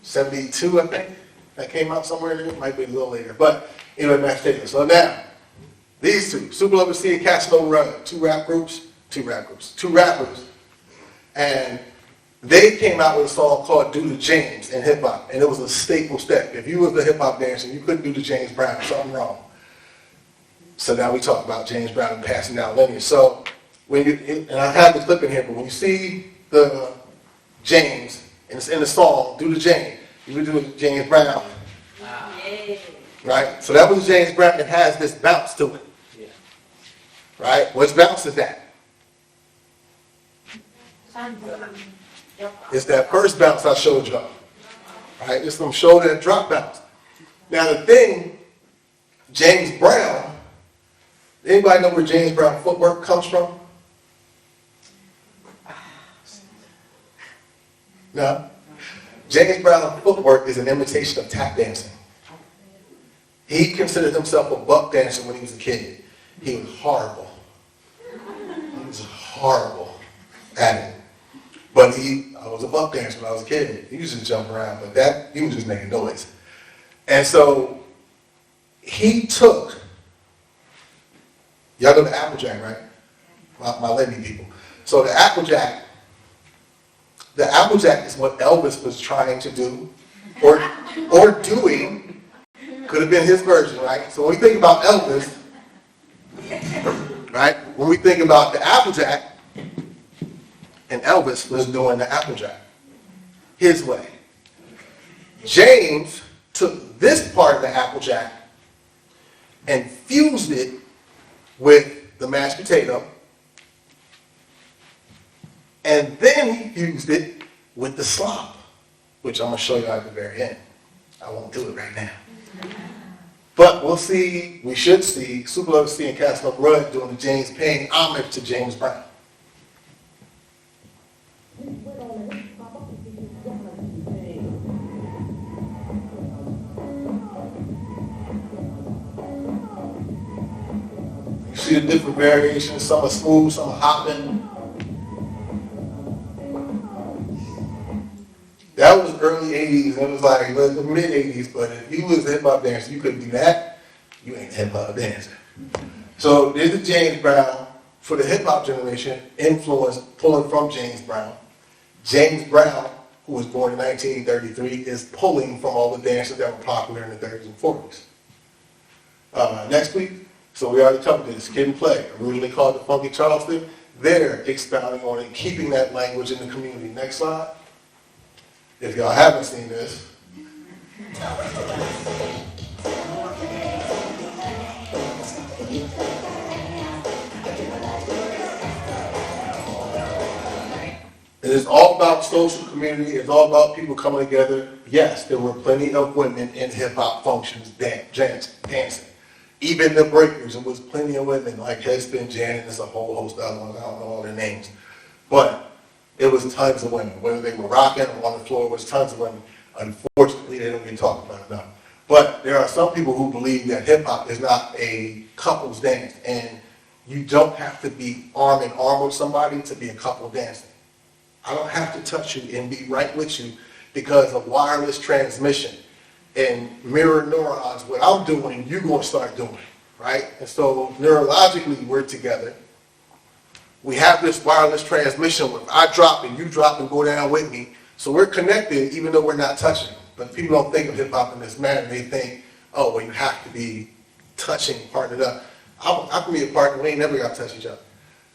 72, I think. That came out somewhere in there. Might be a little later. But anyway, mashed potato. So now, these two, Super Love Sea and Casino Run, two rappers. And they came out with a song called Do the James in hip hop. And it was a staple step. If you was a hip hop dancer, you couldn't do the James Brown, something wrong. So now we talk about James Brown and passing down lineage. So when and I have the clip in here, but when you see the James, and it's in the song, Do the James, you would do the James Brown. Wow. Right? So that was James Brown. It has this bounce to it. Yeah. Right? Which bounce is that? It's that first bounce I showed you. Right? It's from shoulder and drop bounce. Now the thing, James Brown, anybody know where James Brown footwork comes from? No? James Brown footwork is an imitation of tap dancing. He considered himself a buck dancer when he was a kid. He was horrible. He was horrible at it. But I was a buck dancer when I was a kid. He used to jump around, but he was just making noise. And so he took, y'all know the Applejack, right? My lady people. So the Applejack is what Elvis was trying to do or doing, could have been his version, right? So when we think about Elvis, right? When we think about the Applejack, and Elvis was doing the Applejack his way. James took this part of the Applejack and fused it with the mashed potato, and then he fused it with the slop, which I'm going to show you at the very end. I won't do it right now. But we'll see, we should see, Super Love to see and Castle Rudd doing the James paying homage to James Brown. You see the different variations, some are smooth, some are hopping. That was early 80s, it was like the mid 80s, but if you was a hip hop dancer, you couldn't do that, you ain't a hip hop dancer. So there's the James Brown for the hip hop generation, influence pulling from James Brown. James Brown, who was born in 1933, is pulling from all the dances that were popular in the 30s and 40s. Next week, so we already covered this, Kid and Play, originally called the Funky Charleston. They're expounding on it, keeping that language in the community. Next slide. If y'all haven't seen this, it is all about social community. It's all about people coming together. Yes, there were plenty of women in hip-hop functions dancing. Even the breakers, it was plenty of women like Headspin, Janet, there's a whole host of other ones. I don't know all their names. But it was tons of women. Whether they were rocking or on the floor, it was tons of women. Unfortunately, they don't get talked about enough. But there are some people who believe that hip-hop is not a couple's dance. And you don't have to be arm in arm with somebody to be a couple dancing. I don't have to touch you and be right with you because of wireless transmission and mirror neurons. What I'm doing, you're going to start doing, right? And so neurologically, we're together. We have this wireless transmission where I drop and you drop and go down with me. So we're connected even though we're not touching. But people don't think of hip-hop in this manner. They think, oh, well, you have to be touching, partnered up. I can be a partner. We ain't never got to touch each other.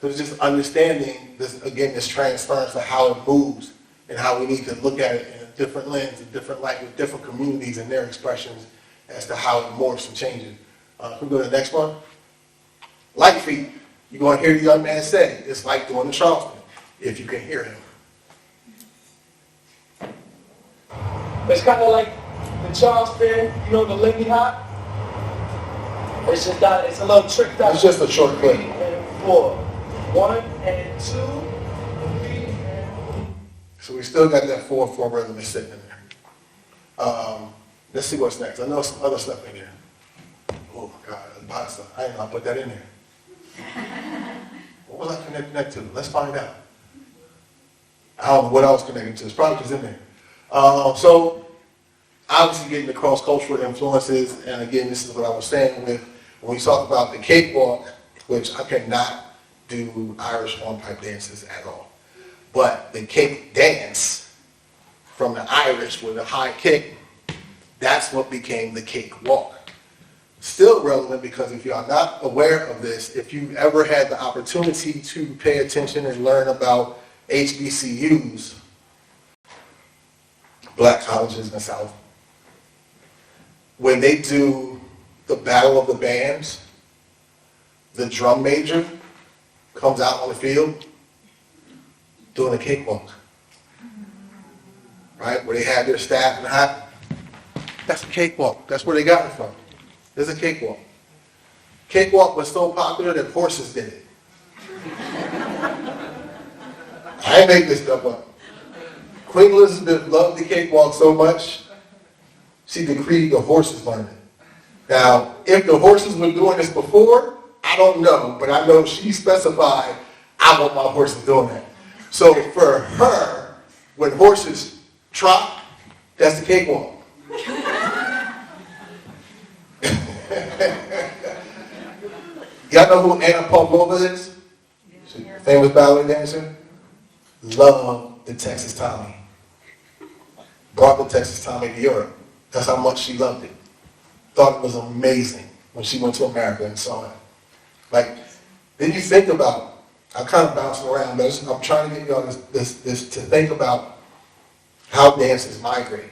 So it's just understanding this, again, this transference of how it moves and how we need to look at it in a different lens, a different light, with different communities and their expressions as to how it morphs and changes. Can we go to the next one? Light feet. You're going to hear the young man say, it's like doing the Charleston, if you can hear him. It's kind of like the Charleston, you know, the Lindy Hop. It's just that, it's a little tricked out. It's just a short clip. 3 and 4. 1 and 2, 3 and 4. So we still got that 4/4 rhythm that's sitting in there. Let's see what's next. I know some other stuff in here. Oh my God, the pasta. I didn't know I put that in there. What was I connect to? Let's find out. I don't know what I was connecting to. It's probably just in there. So, obviously getting the cross-cultural influences, and again, this is what I was saying with, when we talk about the cakewalk, which I cannot do Irish hornpipe dances at all. But the cake dance from the Irish with a high kick, that's what became the cakewalk. Still relevant because if you are not aware of this, if you've ever had the opportunity to pay attention and learn about HBCUs, black colleges in the South, when they do the Battle of the Bands, the drum major comes out on the field doing a cakewalk, right? Where they have their staff and hat. That's a cakewalk. That's where they got it from. There's a cakewalk. Cakewalk was so popular that horses did it. I ain't make this stuff up. Queen Elizabeth loved the cakewalk so much, she decreed the horses learn it. Now, if the horses were doing this before, I don't know, but I know she specified, I want my horses doing that. So for her, when horses trot, that's the cakewalk. Y'all know who Anna Pavlova is? She's a famous ballet dancer. Love the Texas Tommy. brought the Texas Tommy to Europe. That's how much she loved it. Thought it was amazing when she went to America and saw it. Like, then you think about, I'm kind of bouncing around, but I'm trying to get y'all this to think about how dances migrate.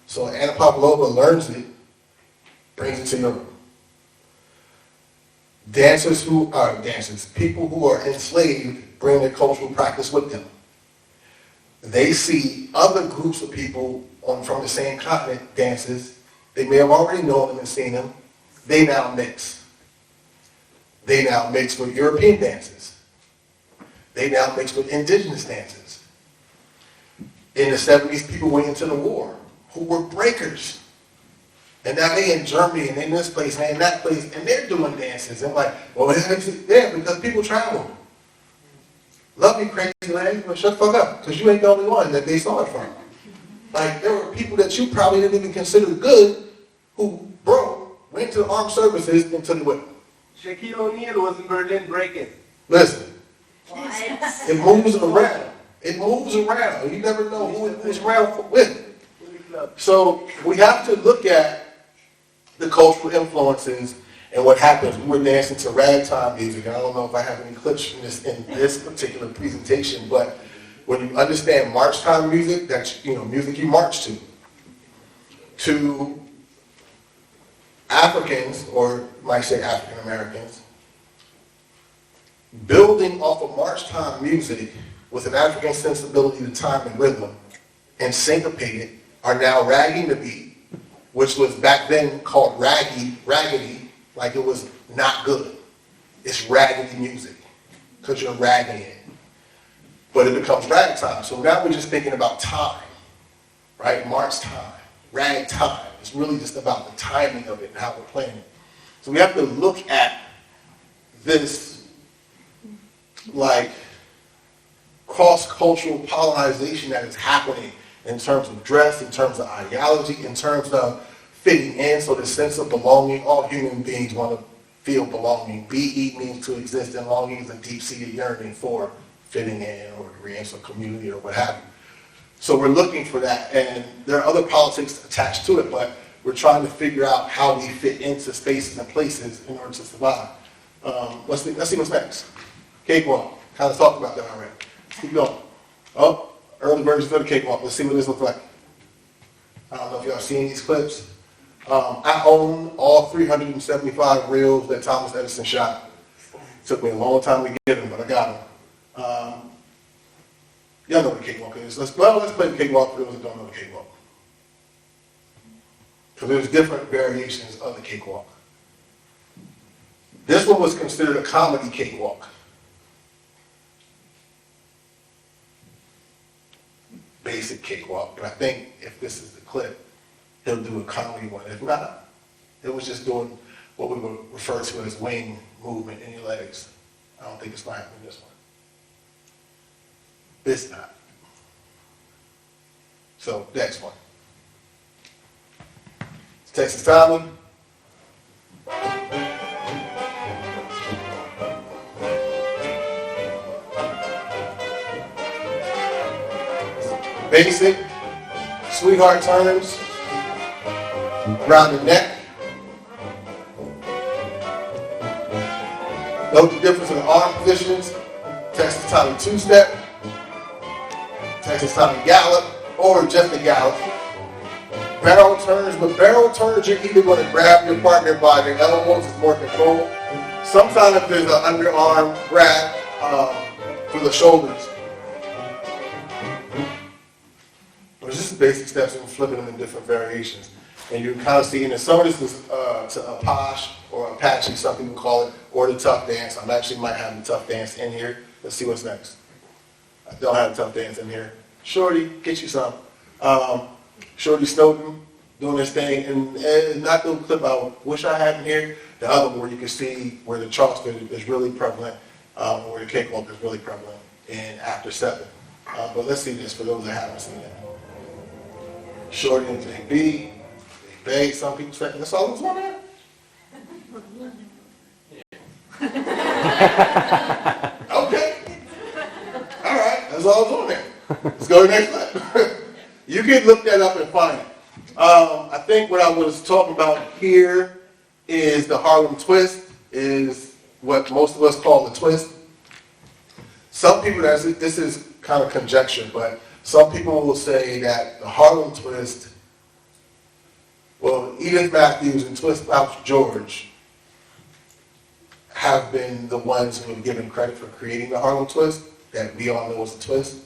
So Anna Pavlova learns it, brings it to Europe. People who are enslaved bring their cultural practice with them. They see other groups of people from the same continent dances. They may have already known them and seen them. They now mix. They now mix with European dances. They now mix with indigenous dances. In the 70s, people went into the war who were breakers. And now they in Germany and in this place and in that place, and they're doing dances. And like, well, yeah, because people travel. Love me, crazy lady, but shut the fuck up, because you ain't the only one that they saw it from. Like, there were people that you probably didn't even consider good who, went to the armed services until they went. Shaquille O'Neal was in Berlin breaking. Listen, it moves around. It moves around. You never know who it moves around with. So we have to look at the cultural influences and what happens. We were dancing to ragtime music. I don't know if I have any clips from this in this particular presentation, but when you understand march time music, that's music you march to Africans, or you might say African Americans, building off of march time music with an African sensibility to time and rhythm and syncopated are now ragging the beat, which was back then called raggedy, like it was not good. It's raggedy music, because you're ragging it. But it becomes ragtime. So now we're just thinking about time, right? March time, rag time. It's really just about the timing of it and how we're playing it. So we have to look at this, like, cross-cultural polarization that is happening in terms of dress, in terms of ideology, in terms of fitting in, so the sense of belonging. All human beings want to feel belonging. Be means to exist, and longing is a deep-seated yearning for fitting in or agreeance or community or what have you. So we're looking for that, and there are other politics attached to it, but we're trying to figure out how we fit into spaces and places in order to survive. Let's see what's next. Cakewalk. Kind of talked about that already. Let's keep going. Oh, early versions of the cakewalk. Let's see what this looks like. I don't know if y'all seen these clips. I own all 375 reels that Thomas Edison shot. Took me a long time to get them, but I got them. Y'all know what a cakewalk is. Let's play the cakewalk for those that don't know the cakewalk. Because there's different variations of the cakewalk. This one was considered a comedy cakewalk. Basic cakewalk, but I think if this is the clip, he'll do a comedy one. If not, it was just doing what we would refer to as wing movement in your legs. I don't think it's going to happen in this one. This not. So, next one. It's Texas Tommy. Basic, sweetheart turns around the neck. Note the difference in the arm positions. Texas Tommy two-step, Texas Tommy gallop, or just a gallop. Barrel turns. With barrel turns, you're either going to grab your partner by their elbows, it's more control. Sometimes there's an underarm grab for the shoulders. It's just basic steps and flipping them in different variations. And you can kind of see, and some of this is to Apache or Apache, some people call it, or the tough dance. I actually might have the tough dance in here. Let's see what's next. I don't have the tough dance in here. Shorty, get you some. Shorty Snowden doing this thing, and not the clip I wish I had in here, the other one where you can see where the Charleston is really prevalent, where the cakewalk is really prevalent in After 7. But let's see this for those that haven't seen it. Shorty and JB, they beg, some people say, that's all that's on there? Okay. All right, that's all that's on there. Let's go to the next clip. You can look that up and find it. I think what I was talking about here is the Harlem Twist, is what most of us call the twist. Some people, this is kind of conjecture, but some people will say that the Harlem Twist, well, Edith Matthews and Twist Pouch George have been the ones who have given credit for creating the Harlem Twist, that we all know is a twist.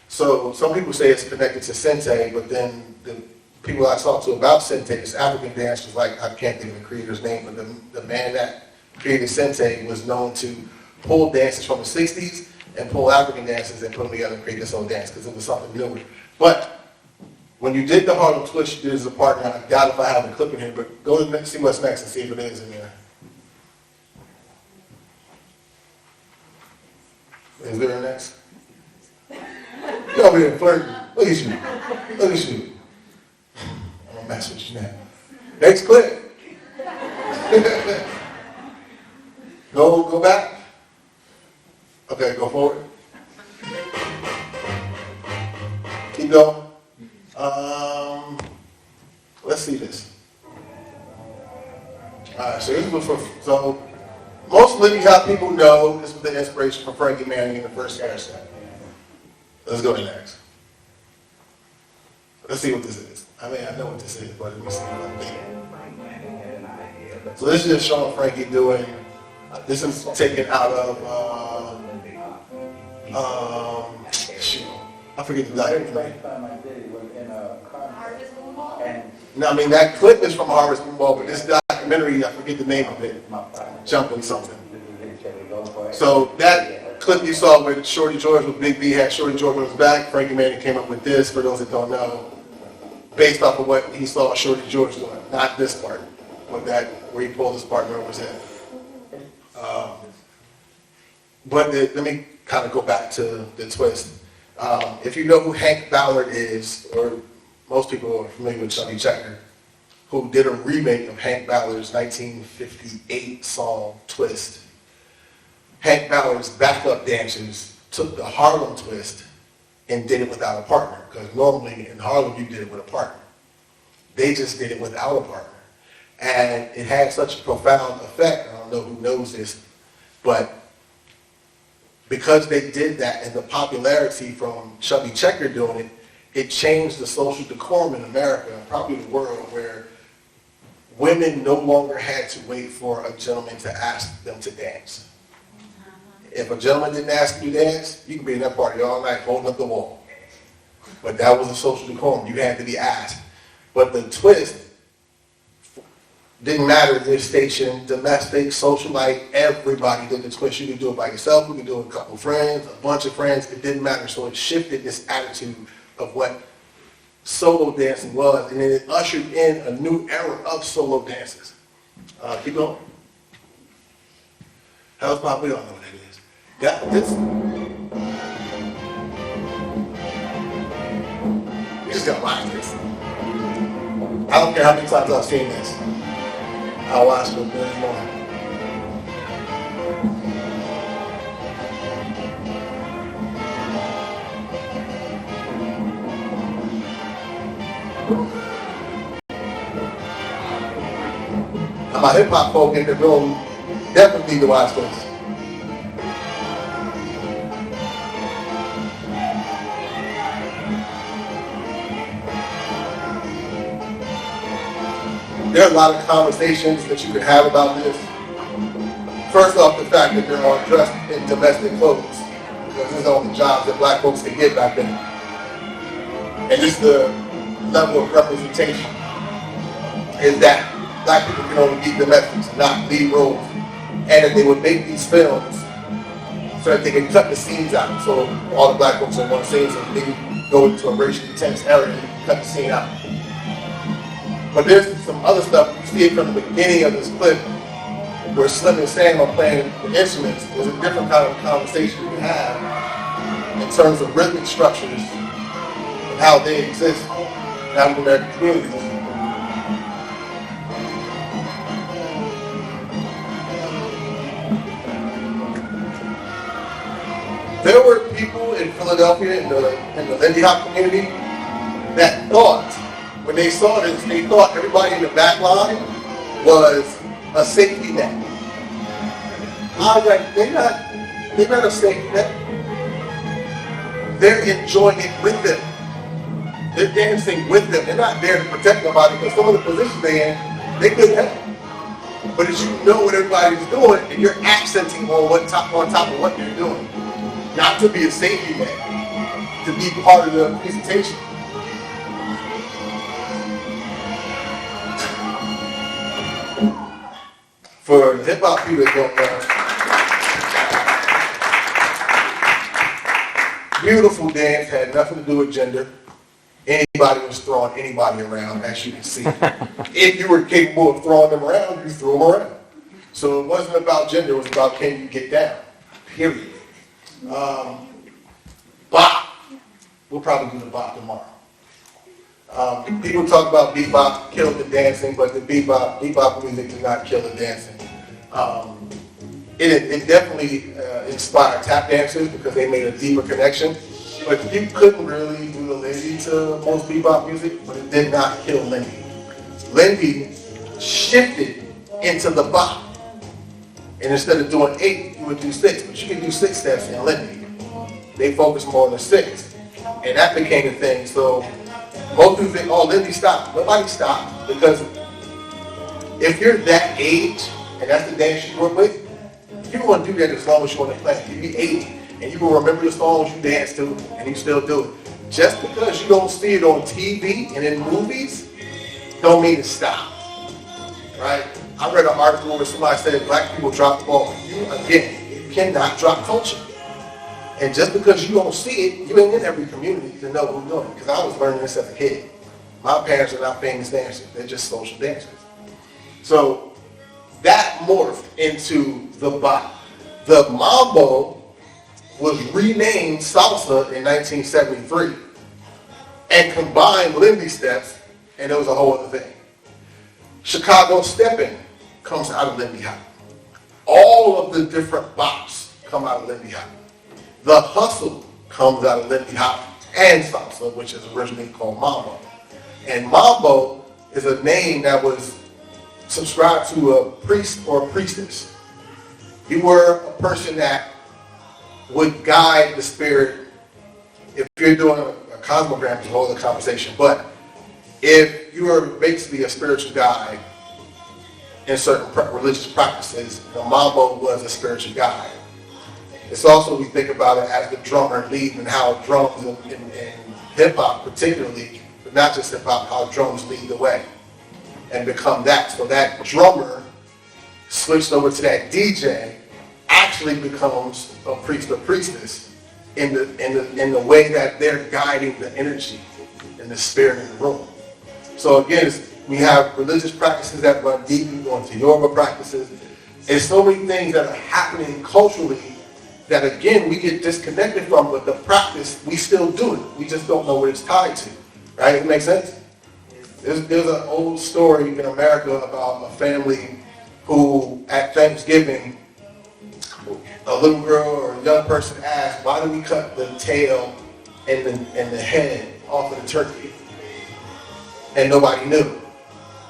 So some people say it's connected to Sente, but then the people I talked to about Sente, this African dance, was like, I can't think of the creator's name, but the man that created Sente was known to pull dances from the 60s and pull African dances and put them together and create this old dance because it was something new. But when you did the Harlem Twist, you did as a partner. I doubt if I have the clip in here, but go to see what's next and see if it is in there. Is there a next? You over here flirting. Look at you. Look at you. I'm gonna mess with you now. Next clip. Go back. Okay, go forward. Keep going. Let's see this. Alright, so this was so most Lindy Hop people know this was the inspiration for Frankie Manning in the first hairstyle. Let's go to next. Let's see what this is. I mean, I know what this is, but let me see what I'm. So this is just showing Frankie doing. This is taken out of. Shoot, I forget the guy's name. No, I mean that clip is from Harvest Moon Ball, but this documentary, I forget the name of it. Jumping something. So that clip you saw with Shorty George with Big B had Shorty George on his back. Frankie Manning came up with this, for those that don't know, based off of what he saw Shorty George doing. Not this part, but that where he pulled his partner over his head. But let me kind of go back to the twist. If you know who Hank Ballard is, or most people are familiar with Chubby Checker, who did a remake of Hank Ballard's 1958 song Twist. Hank Ballard's backup dancers took the Harlem Twist and did it without a partner, because normally in Harlem you did it with a partner. They just did it without a partner. And it had such a profound effect. I don't know who knows this, but because they did that and the popularity from Chubby Checker doing it, it changed the social decorum in America and probably the world, where women no longer had to wait for a gentleman to ask them to dance. If a gentleman didn't ask you to dance, you could be in that party all night holding up the wall. But that was a social decorum. You had to be asked. But the twist didn't matter your station, domestic, socialite, everybody did the twist. You could do it by yourself, you could do it with a couple of friends, a bunch of friends, it didn't matter. So it shifted this attitude of what solo dancing was, and then it ushered in a new era of solo dances. Keep going. Hell's Pop, we all know what that is. Yeah, this. You just gotta watch this. I don't care how many times I've seen this. I'll watch it a billion more. My hip hop folk in the room definitely need to watch this. There are a lot of conversations that you can have about this. First off, the fact that they're all dressed in domestic clothes, because these are all the jobs that black folks could get back then. And just the level of representation is that black people can only be domestics, not lead roles. And that they would make these films so that they can cut the scenes out. So all the black folks in one scene, so they can go into a racially tense area and cut the scene out. But there's some other stuff, you see it from the beginning of this clip, where Slim and Sam are playing the instruments. There's a different kind of conversation you can have in terms of rhythmic structures and how they exist in African American communities. There were people in Philadelphia in the Lindy Hop community that thought, when they saw this, they thought everybody in the back line was a safety net. I was like, they're not a safety net. They're enjoying it with them. They're dancing with them. They're not there to protect nobody because some of the positions they're in, they couldn't help. But as you know what everybody's doing, and you're accenting on top of what you're doing. Not to be a safety net, to be part of the presentation. For hip hop people that don't know, beautiful dance had nothing to do with gender. Anybody was throwing anybody around, as you can see. If you were capable of throwing them around, you threw them around. So it wasn't about gender, it was about can you get down, period. Bop. We'll probably do the bop tomorrow. People talk about bebop killed the dancing, but the bebop music did not kill the dancing. It definitely inspired tap dancers because they made a deeper connection. But you couldn't really do the Lindy to most bebop music, but it did not kill Lindy. Lindy shifted into the bop. And instead of doing 8, you would do 6. But you can do 6 steps in Lindy. They focus more on the 6. And that became a thing. So most people think, oh, Lindy stopped. Nobody stopped. Because if you're that age, and that's the dance you grew up with, you're going to do that as long as you're on the planet. You'll be 80. And you will remember the songs you danced to, and you still do it. Just because you don't see it on TV and in movies, don't mean to stop. Right? I read an article where somebody said black people drop the ball. You cannot drop culture. And just because you don't see it, you ain't in every community to know who's doing it. Because I was learning this as a kid. My parents are not famous dancers. They're just social dancers. So that morphed into the bop. The mambo was renamed salsa in 1973 and combined Lindy steps, and it was a whole other thing. Chicago stepping comes out of Lindy Hop. All of the different bops come out of Lindy Hop. The hustle comes out of Lindy Hop and salsa, which is originally called mambo. And mambo is a name that was subscribed to a priest or a priestess. You were a person that would guide the spirit. If you're doing a cosmogram, it's a whole other conversation. But if you were basically a spiritual guide in certain religious practices, the mambo was a spiritual guide. It's also, we think about it as the drummer leading, and how drums in hip-hop particularly, but not just hip-hop, how drums lead the way and become that. So that drummer switched over to that DJ actually becomes a priest or priestess in the way that they're guiding the energy and the spirit in the room. So again, we have religious practices that run deep. We go into yoga practices. There's so many things that are happening culturally that again we get disconnected from, but the practice we still do it. We just don't know what it's tied to. Right? It makes sense? There's an old story in America about a family who at Thanksgiving, a little girl or a young person asked, why do we cut the tail and the head off of the turkey? And nobody knew.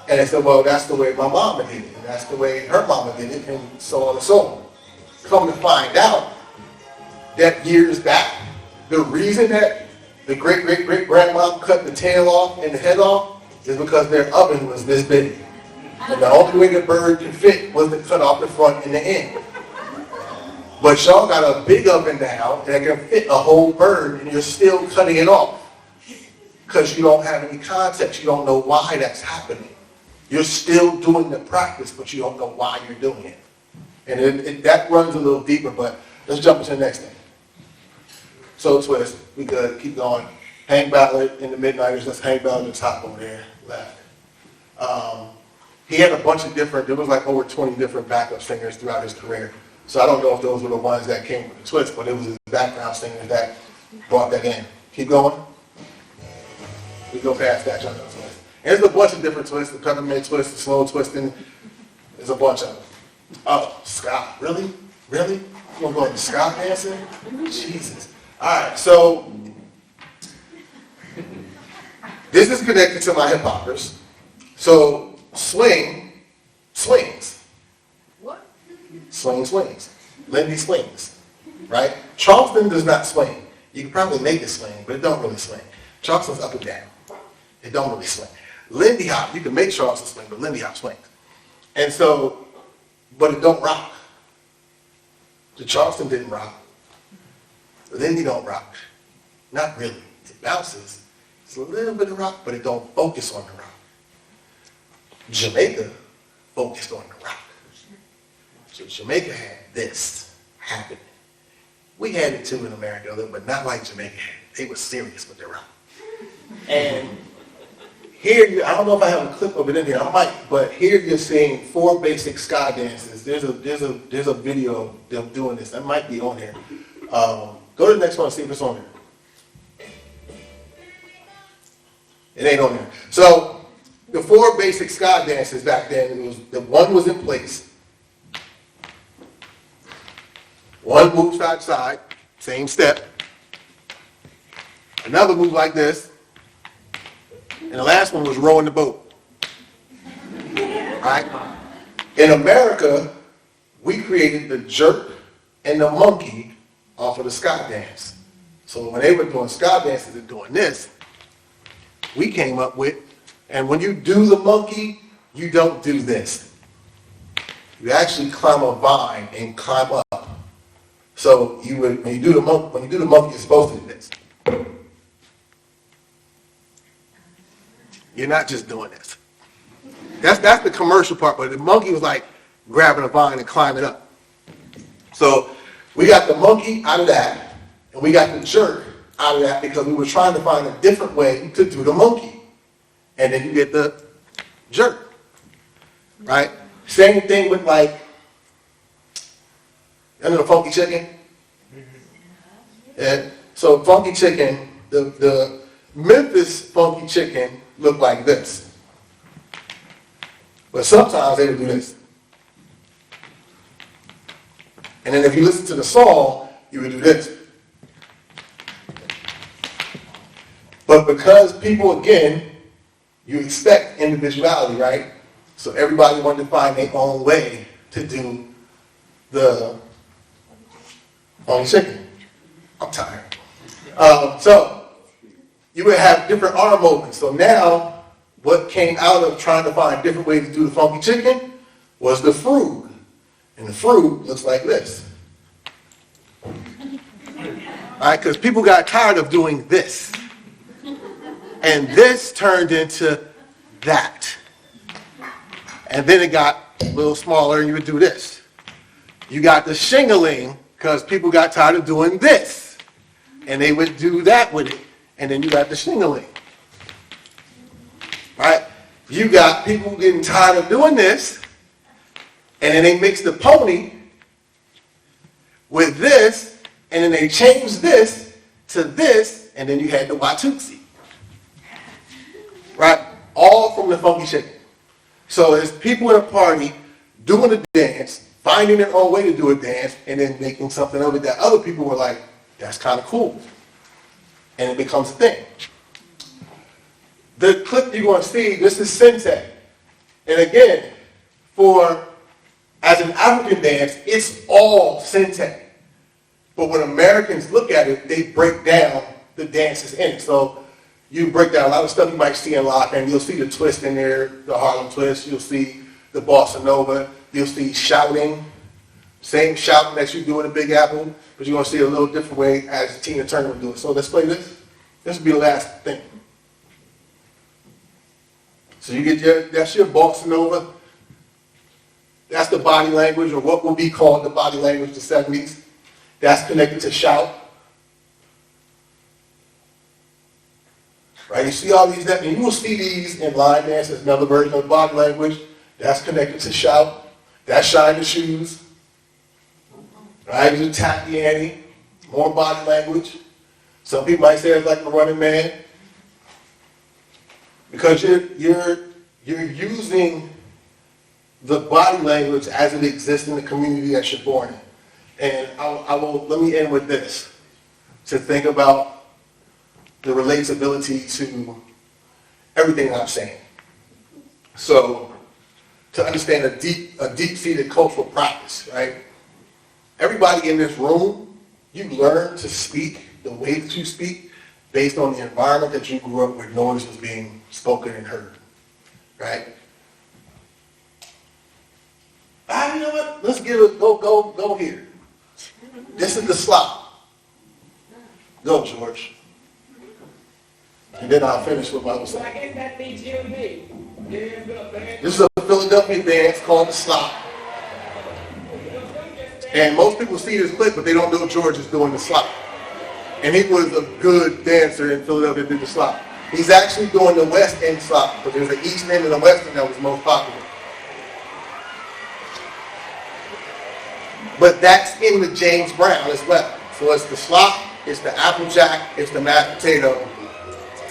And they said, well, that's the way my mama did it. And that's the way her mama did it, and so on and so on. Come to find out that years back, the reason that the great-great-great-grandma cut the tail off and the head off is because their oven was this big. And the only way the bird could fit was to cut off the front and the end. But y'all got a big oven now that can fit a whole bird, and you're still cutting it off because you don't have any context. You don't know why that's happening. You're still doing the practice, but you don't know why you're doing it. And that runs a little deeper, but let's jump into the next thing. So twist, we good, keep going. Hank Ballard in the Midnighters, that's Hank Ballard at the top over there, left. He had a bunch of different, there was like over 20 different backup singers throughout his career. So I don't know if those were the ones that came with the twist, but it was his background singers that brought that in. Keep going. We go past that, y'all know twist. And there's a bunch of different twists, the peppermint twist, the slow twisting. There's a bunch of them. Oh, Scott, really? Really? You want to go into Scott dancing? Jesus. All right, so This is connected to my hip hoppers. So swings. What? Swings. Lindy swings, right? Charleston does not swing. You can probably make it swing, but it don't really swing. Charleston's up and down. It don't really swing. Lindy hop, you can make Charleston swing, but Lindy hop swings. And so, but it don't rock. The Charleston didn't rock. The Lindy don't rock. Not really. It bounces. It's a little bit of rock, but it don't focus on the rock. Jamaica focused on the rock. So Jamaica had this happening. We had it too in America, but not like Jamaica had it. They were serious with their rock. And here, I don't know if I have a clip of it in here. I might, but here you're seeing 4 basic ska dances. There's a video of them doing this. That might be on here. Go to the next one and see if it's on there. It ain't on there. So the 4 basic ska dances back then, the one was in place. One move side to side, same step. Another move like this. And the last one was rowing the boat. Right? In America, we created the jerk and the monkey off of the ska dance. So when they were doing ska dances and doing this, we came up with, and when you do the monkey, you don't do this. You actually climb a vine and climb up. So when you do the monkey, you're supposed to do this. You're not just doing this. That's the commercial part, but the monkey was like grabbing a vine and climbing up. So we got the monkey out of that, and we got the jerk out of that because we were trying to find a different way to do the monkey. And then you get the jerk, right? Same thing with like, you know the funky chicken? Yeah. So funky chicken, the Memphis funky chicken looked like this. But sometimes they would do this. And then if you listen to the song, you would do this. But because people, again, you expect individuality, right? So everybody wanted to find their own way to do the funky chicken. I'm tired. So you would have different arm movements. So now, what came out of trying to find different ways to do the funky chicken was the frug. And the frug looks like this. All right, because people got tired of doing this. And this turned into that. And then it got a little smaller and you would do this. You got the shingling because people got tired of doing this. And they would do that with it. And then you got the shingling. Right? You got people getting tired of doing this. And then they mix the pony with this. And then they changed this to this. And then you had the Watusi. Right? All from the funky chicken. So it's people in a party doing a dance, finding their own way to do a dance, and then making something of it that other people were like, that's kind of cool. And it becomes a thing. The clip you're going to see, this is Sente. And again, as an African dance, it's all Sente. But when Americans look at it, they break down the dances in it. So you break down a lot of stuff you might see in lock, and you'll see the twist in there, the Harlem twist. You'll see the bossa nova. You'll see shouting, same shouting that you do in the Big Apple, but you're going to see it a little different way as Tina Turner would do it. So let's play this. This will be the last thing. So you get that's your bossa nova. That's the body language, or what will be called the body language of the 70s. That's connected to shout. Right? You see all these, and you will see these in line dances, another version of body language. That's connected to shout. That's shine the shoes. Right? You tap the ante. More body language. Some people might say it's like the running man. Because you're using the body language as it exists in the community that you're born in. And let me end with this. To think about the relatability to everything that I'm saying. So, to understand a deep-seated cultural practice, right? Everybody in this room, you learn to speak the way that you speak based on the environment that you grew up where noise was being spoken and heard, right? You know what? Let's give it, go here. This is the slop. Go, George. And then I'll finish with my other side. I guess that means you and me. This is a Philadelphia dance called the slop. And most people see this clip, but they don't know George is doing the slop. And he was a good dancer in Philadelphia, did the slop. He's actually doing the West End slop, but there's an East End and a West End that was most popular. But that's in the James Brown as well. So it's the slop, it's the Applejack, it's the mashed potato,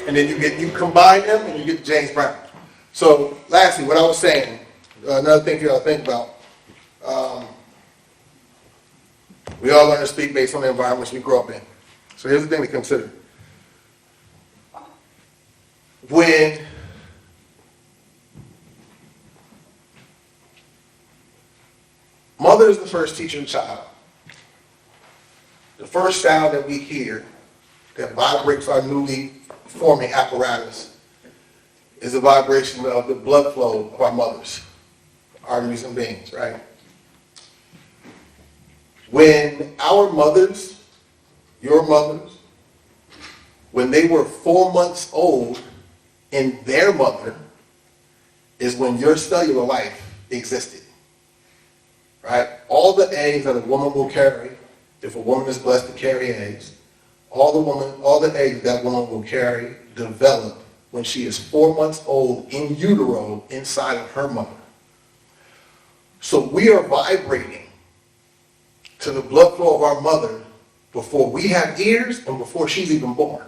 and then you combine them and you get the James Brown. So lastly, what I was saying, another thing you ought to think about, we all learn to speak based on the environments we grow up in. So here's the thing to consider. When mother is the first teacher of the child, the first sound that we hear that vibrates our newly forming apparatus is the vibration of the blood flow of our mothers, arteries and veins, right? When our mothers, your mothers, when they were 4 months old in their mother is when your cellular life existed, right? All the eggs that a woman will carry, if a woman is blessed to carry eggs, all the eggs that woman will carry develop when she is 4 months old in utero inside of her mother. So we are vibrating to the blood flow of our mother before we have ears and before she's even born.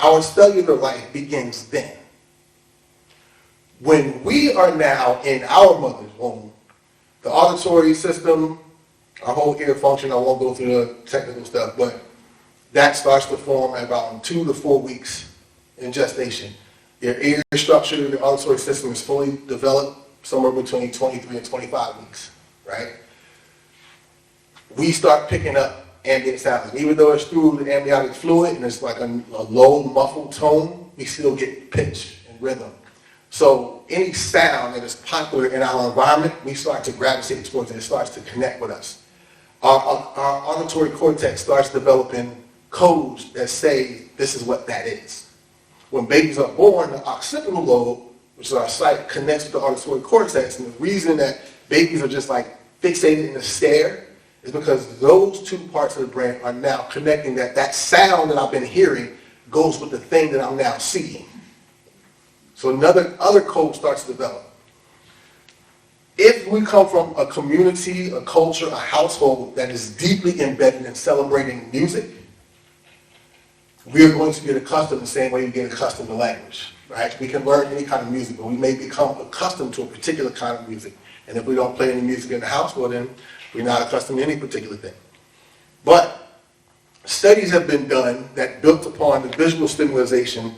Our cellular life begins then. When we are now in our mother's womb, the auditory system, our whole ear function, I won't go through the technical stuff, but that starts to form at about 2 to 4 weeks in gestation. Your ear structure, your auditory system is fully developed somewhere between 23 and 25 weeks, right? We start picking up ambient sounds. Even though it's through the amniotic fluid and it's like a low muffled tone, we still get pitch and rhythm. So any sound that is popular in our environment, we start to gravitate towards it. It starts to connect with us. Our auditory cortex starts developing codes that say this is what that is. When babies are born, the occipital lobe, which is our sight, connects with the auditory cortex. And the reason that babies are just like fixated in the stare is because those two parts of the brain are now connecting that sound that I've been hearing goes with the thing that I'm now seeing. So other code starts to develop. If we come from a community, a culture, a household that is deeply embedded in celebrating music, we are going to get accustomed the same way we get accustomed to language, right? We can learn any kind of music, but we may become accustomed to a particular kind of music. And if we don't play any music in the house, well then, we're not accustomed to any particular thing. But studies have been done that built upon the visual stimulation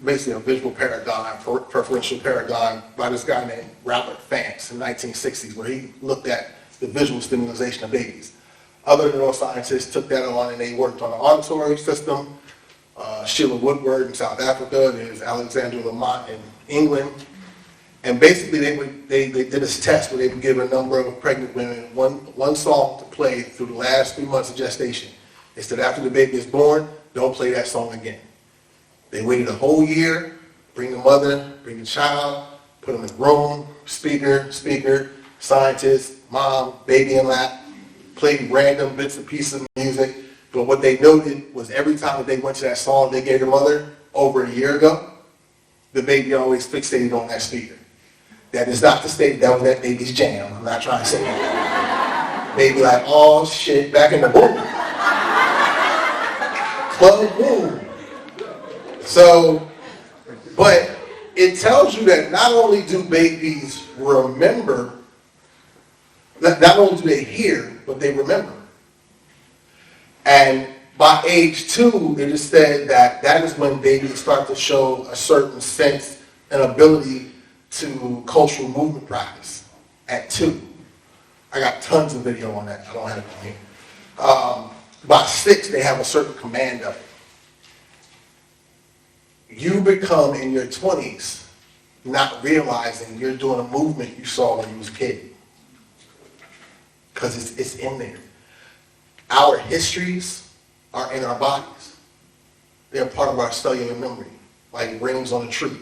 basically a visual paradigm, preferential paradigm by this guy named Robert Fance in the 1960s, where he looked at the visual stimulation of babies. Other neuroscientists took that on and they worked on the auditory system. Sheila Woodward in South Africa, there's Alexandra Lamont in England. And basically they did this test where they would give a number of pregnant women one song to play through the last 3 months of gestation. They said after the baby is born, don't play that song again. They waited a whole year, bring the mother, bring the child, put them in the room, speaker, scientist, mom, baby in lap, played random bits and pieces of music. But what they noted was every time that they went to that song they gave their mother over a year ago, the baby always fixated on that speaker. That is not to say that was that baby's jam. I'm not trying to say that. Baby like, oh shit, back in the boom. Club boom. So, but it tells you that not only do babies remember, not only do they hear, but they remember. And By age 2, it is said that that is when babies start to show a certain sense and ability to cultural movement practice. At 2. I got tons of video on that. I don't have it on here. By 6, they have a certain command of it. You become, in your 20s, not realizing you're doing a movement you saw when you was a kid. Because it's in there. Our histories are in our bodies. They're part of our cellular memory, like rings on a tree.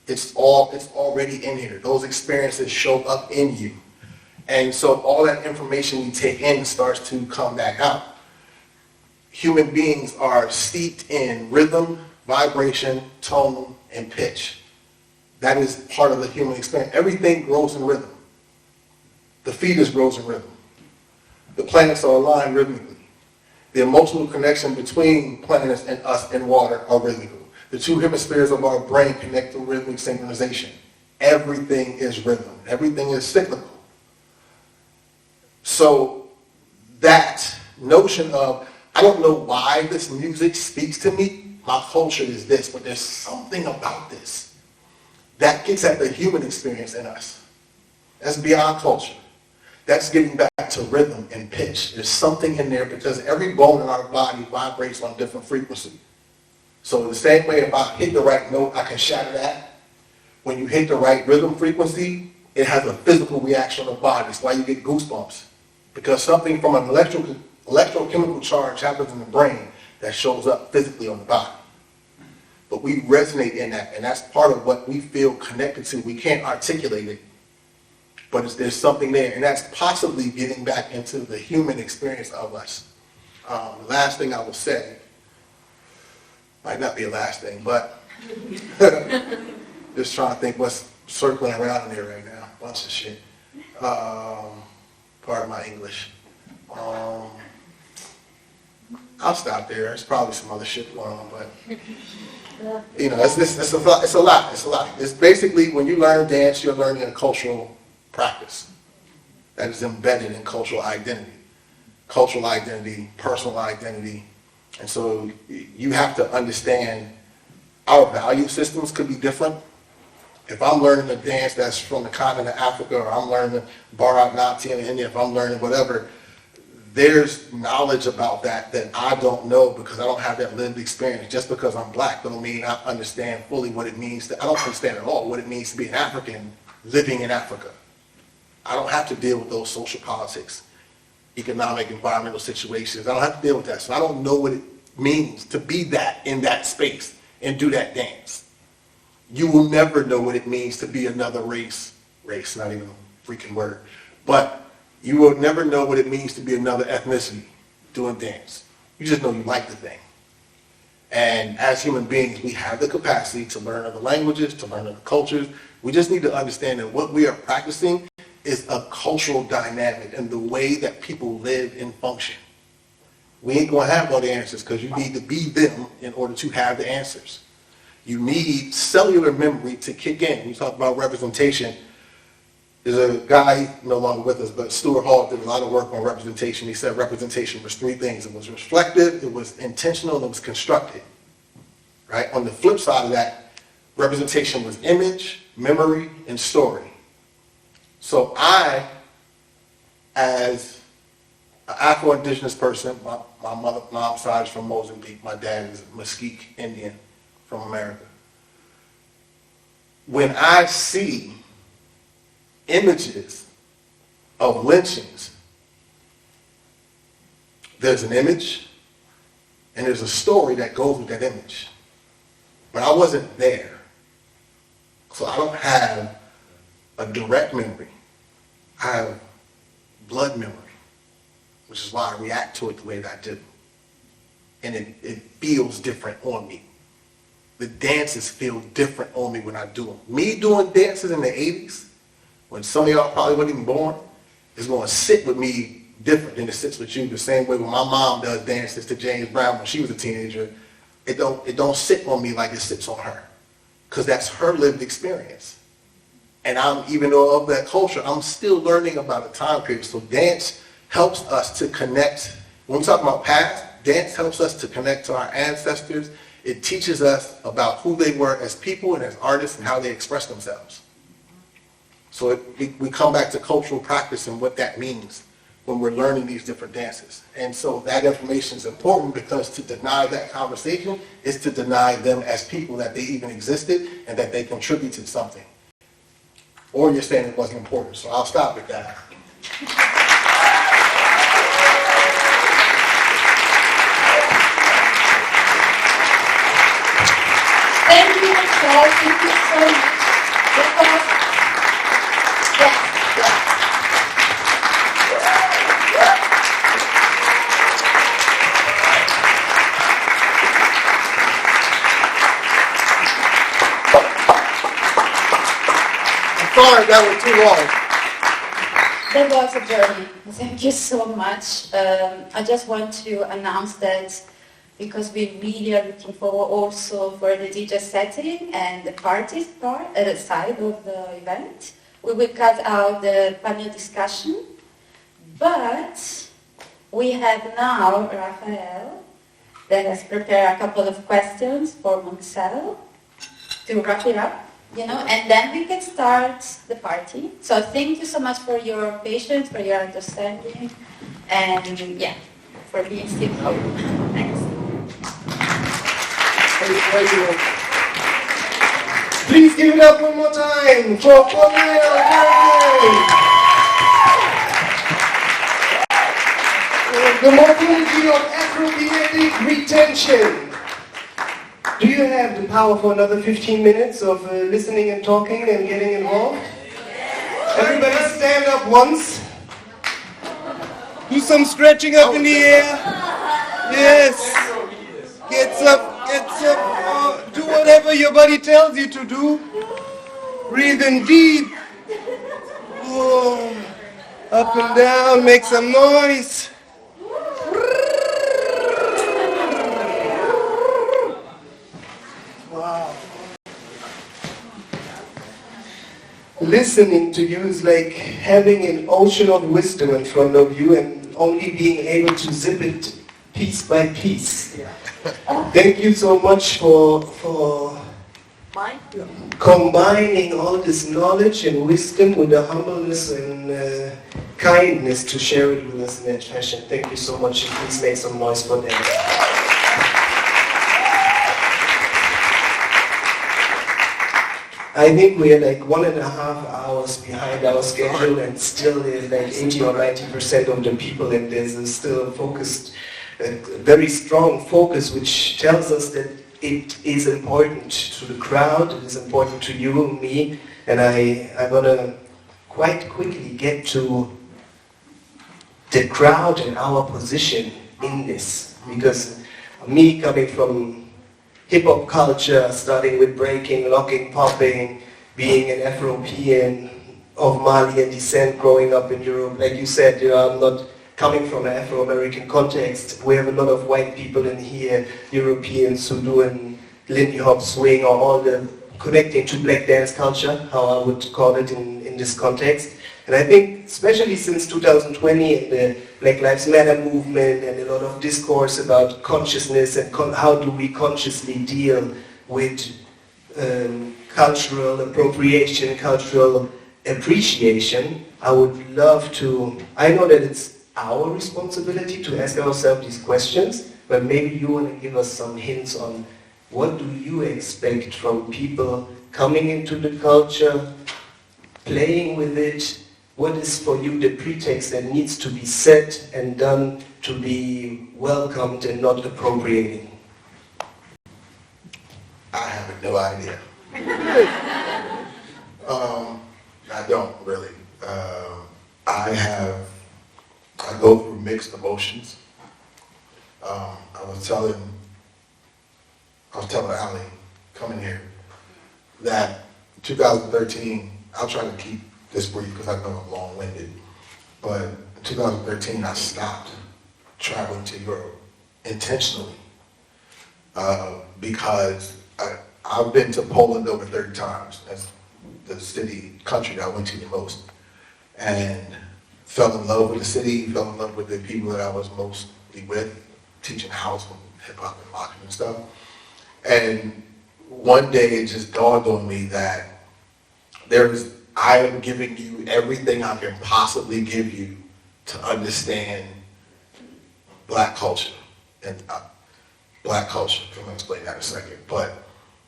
It's already in here. Those experiences show up in you. And so all that information we take in starts to come back out. Human beings are steeped in rhythm, vibration, tone, and pitch. That is part of the human experience. Everything grows in rhythm. The fetus grows in rhythm. The planets are aligned rhythmically. The emotional connection between planets and us and water are rhythmical. The 2 hemispheres of our brain connect through rhythmic synchronization. Everything is rhythm. Everything is cyclical. So that notion of, I don't know why this music speaks to me, my culture is this, but there's something about this that gets at the human experience in us. That's beyond culture. That's getting back to rhythm and pitch. There's something in there because every bone in our body vibrates on a different frequency. So the same way if I hit the right note, I can shatter that. When you hit the right rhythm frequency, it has a physical reaction on the body. That's why you get goosebumps. Because something from an electrochemical charge happens in the brain that shows up physically on the body. But we resonate in that, and that's part of what we feel connected to. We can't articulate it, but there's something there, and that's possibly getting back into the human experience of us. The last thing I will say, might not be the last thing, but just trying to think what's circling around in there right now. Bunch of shit. Pardon my English. I'll stop there. There's probably some other shit going on, but you know, it's a lot. It's basically when you learn dance, you're learning a cultural practice that is embedded in cultural identity, personal identity, and so you have to understand our value systems could be different. If I'm learning a dance that's from the continent of Africa, or I'm learning Bharat Natyam in India, if I'm learning whatever, there's knowledge about that I don't know because I don't have that lived experience. Just because I'm black don't mean I understand fully what it means I don't understand at all what it means to be an African living in Africa. I don't have to deal with those social politics, economic, environmental situations. I don't have to deal with that. So I don't know what it means to be that in that space and do that dance. You will never know what it means to be another race, not even a freaking word, but you will never know what it means to be another ethnicity doing dance. You just know you like the thing. And as human beings, we have the capacity to learn other languages, to learn other cultures. We just need to understand that what we are practicing is a cultural dynamic and the way that people live and function. We ain't going to have all the answers because you need to be them in order to have the answers. You need cellular memory to kick in. We talk about representation. There's a guy no longer with us, but Stuart Hall did a lot of work on representation. He said representation was 3 things. It was reflective, it was intentional, and it was constructed. Right? On the flip side of that, representation was image, memory, and story. So I, as an Afro-Indigenous person, my mom's side is from Mozambique, my dad is a Mesquite Indian from America. When I see images of lynchings, there's an image and there's a story that goes with that image. But I wasn't there. So I don't have a direct memory. I have blood memory, which is why I react to it the way that I do. And it feels different on me. The dances feel different on me when I do them. Me doing dances in the 80s, when some of y'all probably weren't even born, is going to sit with me different than it sits with you. The same way when my mom does dances to James Brown when she was a teenager, it don't sit on me like it sits on her, because that's her lived experience. And even though of that culture, I'm still learning about a time period. So dance helps us to connect. When we talk about past, dance helps us to connect to our ancestors. It teaches us about who they were as people and as artists and how they express themselves. So we come back to cultural practice and what that means when we're learning these different dances. And so that information is important, because to deny that conversation is to deny them as people, that they even existed and that they contributed something. Or you're saying it wasn't important. So I'll stop with that. Thank you, Moncell. Thank you so much. Because, yes. I'm sorry, that was too long. That was a journey. Thank you so much. I just want to announce that because we really are looking forward also for the DJ setting and the party side of the event. We will cut out the panel discussion, but we have now Raphael that has prepared a couple of questions for Moncell to wrap it up, and then we can start the party. So thank you so much for your patience, for your understanding, and for being still open. Thanks. Please give it up one more time for Moncell Durden. The morphology of Afrobeatic retention. Do you have the power for another 15 minutes of listening and talking and getting involved? Everybody stand up once. Do some stretching up in the air. Yes. Gets up, gets up. Do whatever your body tells you to do. Breathe in deep. Oh. Up and down, make some noise. Wow. Listening to you is like having an ocean of wisdom in front of you and only being able to zip it piece by piece. Thank you so much for combining all this knowledge and wisdom with the humbleness and kindness to share it with us in that fashion. Thank you so much, and please make some noise for them. I think we are like 1.5 hours behind our schedule, and still there's like 80 or 90% of the people, and there's still a very strong focus, which tells us that it is important to the crowd, it is important to you and me, and I'm gonna quite quickly get to the crowd and our position in this, because me coming from hip-hop culture, starting with breaking, locking, popping, being an Afro-European of Malian descent, growing up in Europe, like you said, I'm not coming from an Afro-American context. We have a lot of white people in here, Europeans who do Lindy Hop swing, or all the connecting to black dance culture, how I would call it in this context. And I think, especially since 2020 and the Black Lives Matter movement and a lot of discourse about consciousness and how do we consciously deal with cultural appropriation, cultural appreciation, I would love to, I know that it's our responsibility to ask ourselves these questions, but maybe you want to give us some hints on what do you expect from people coming into the culture, playing with it. What is for you the pretext that needs to be said and done to be welcomed and not appropriating? I have no idea. I don't really. I go through mixed emotions. I was telling Ali coming here that 2013, I'll try to keep this brief because I know I'm long-winded, but in 2013 I stopped traveling to Europe intentionally because I've been to Poland over 30 times. That's the country that I went to the most, and fell in love with the city, fell in love with the people that I was mostly with, teaching house and hip hop and rock and stuff. And one day it just dawned on me that I am giving you everything I can possibly give you to understand black culture. And black culture, I'm going to explain that in a second. But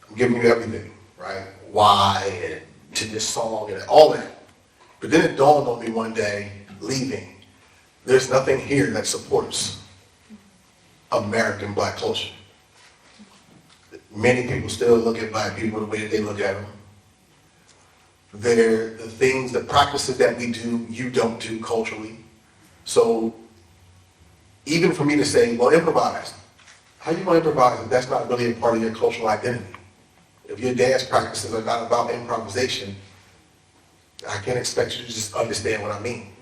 I'm giving you everything, right? Why, and to this song, and all that. But then it dawned on me one day, leaving, there's nothing here that supports American black culture. Many people still look at black people the way that they look at them. The things, the practices that we do, you don't do culturally. So even for me to say, well, improvise. How are you going to improvise if that's not really a part of your cultural identity? If your dance practices are not about improvisation, I can't expect you to just understand what I mean.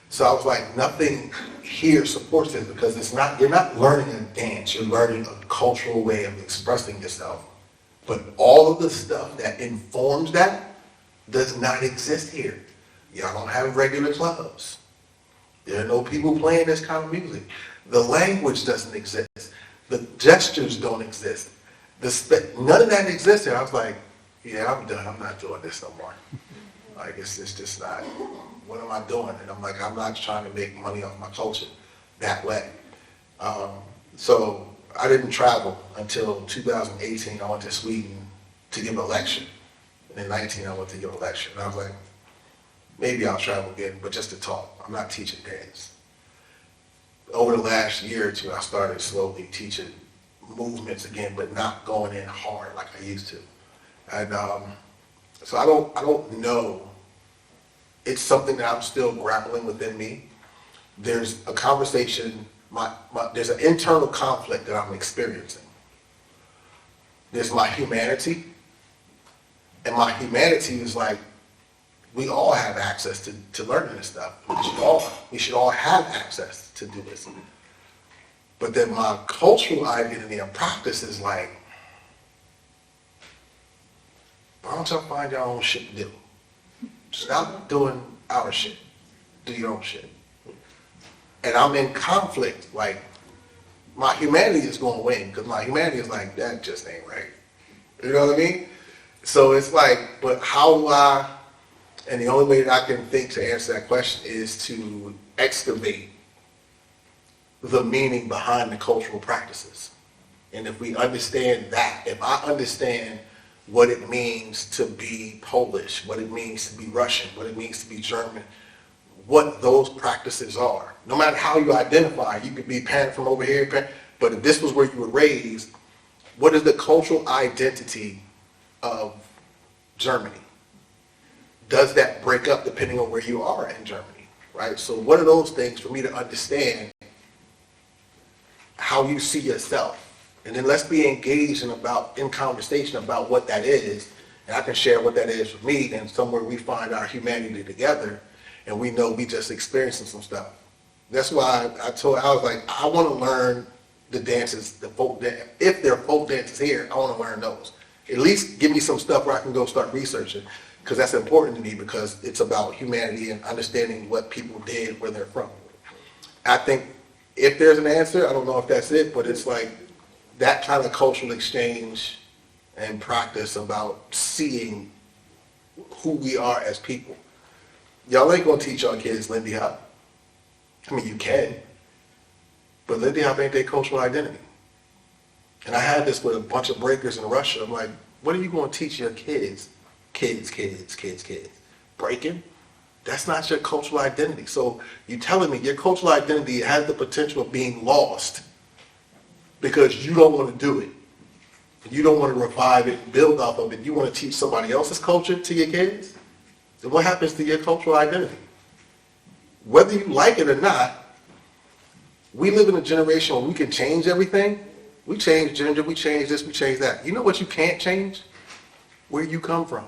So I was like, nothing here supports it because you're not learning a dance, you're learning a cultural way of expressing yourself. But all of the stuff that informs that does not exist here. Y'all don't have regular clubs. There are no people playing this kind of music. The language doesn't exist. The gestures don't exist. None of that exists here. I was like, yeah, I'm done. I'm not doing this no more. Like, it's just not, what am I doing? And I'm like, I'm not trying to make money off my culture that way. So I didn't travel until 2018. I went to Sweden to give a lecture. And in 19, I went to give a lecture. And I was like, maybe I'll travel again, but just to talk. I'm not teaching dance. Over the last year or two, I started slowly teaching movements again, but not going in hard like I used to. And so I don't know. It's something that I'm still grappling within me. There's a conversation, there's an internal conflict that I'm experiencing. There's my humanity, and my humanity is like, we all have access to learning this stuff. We should all have access to do this. But then my cultural identity and practice is like, why don't y'all find your own shit to do? Stop doing our shit. Do your own shit. And I'm in conflict. Like, my humanity is going to win because my humanity is like, that just ain't right. You know what I mean? So it's like, but how do I, and the only way that I can think to answer that question is to excavate the meaning behind the cultural practices. And if we understand that, if I understand what it means to be Polish, what it means to be Russian, what it means to be German, what those practices are. No matter how you identify, you could be pan from over here, but if this was where you were raised, what is the cultural identity of Germany? Does that break up depending on where you are in Germany, right? So what are those things for me to understand how you see yourself? And then let's be engaged in conversation about what that is. And I can share what that is for me, and somewhere we find our humanity together, and we know we just experiencing some stuff. That's why I was like, I want to learn the dances, the folk dance. If there are folk dances here, I want to learn those. At least give me some stuff where I can go start researching, because that's important to me, because it's about humanity and understanding what people did, where they're from. I think if there's an answer, I don't know if that's it, but it's like that kind of cultural exchange and practice about seeing who we are as people. Y'all ain't gonna teach y'all kids Lindy Hop. I mean, you can, but Lindy Hop ain't their cultural identity. And I had this with a bunch of breakers in Russia. I'm like, what are you gonna teach your kids? Kids. Breaking? That's not your cultural identity. So you're telling me your cultural identity has the potential of being lost because you don't want to do it. You don't want to revive it, build off of it. You want to teach somebody else's culture to your kids? Then what happens to your cultural identity? Whether you like it or not, we live in a generation where we can change everything. We change gender, we change this, we change that. You know what you can't change? Where you come from.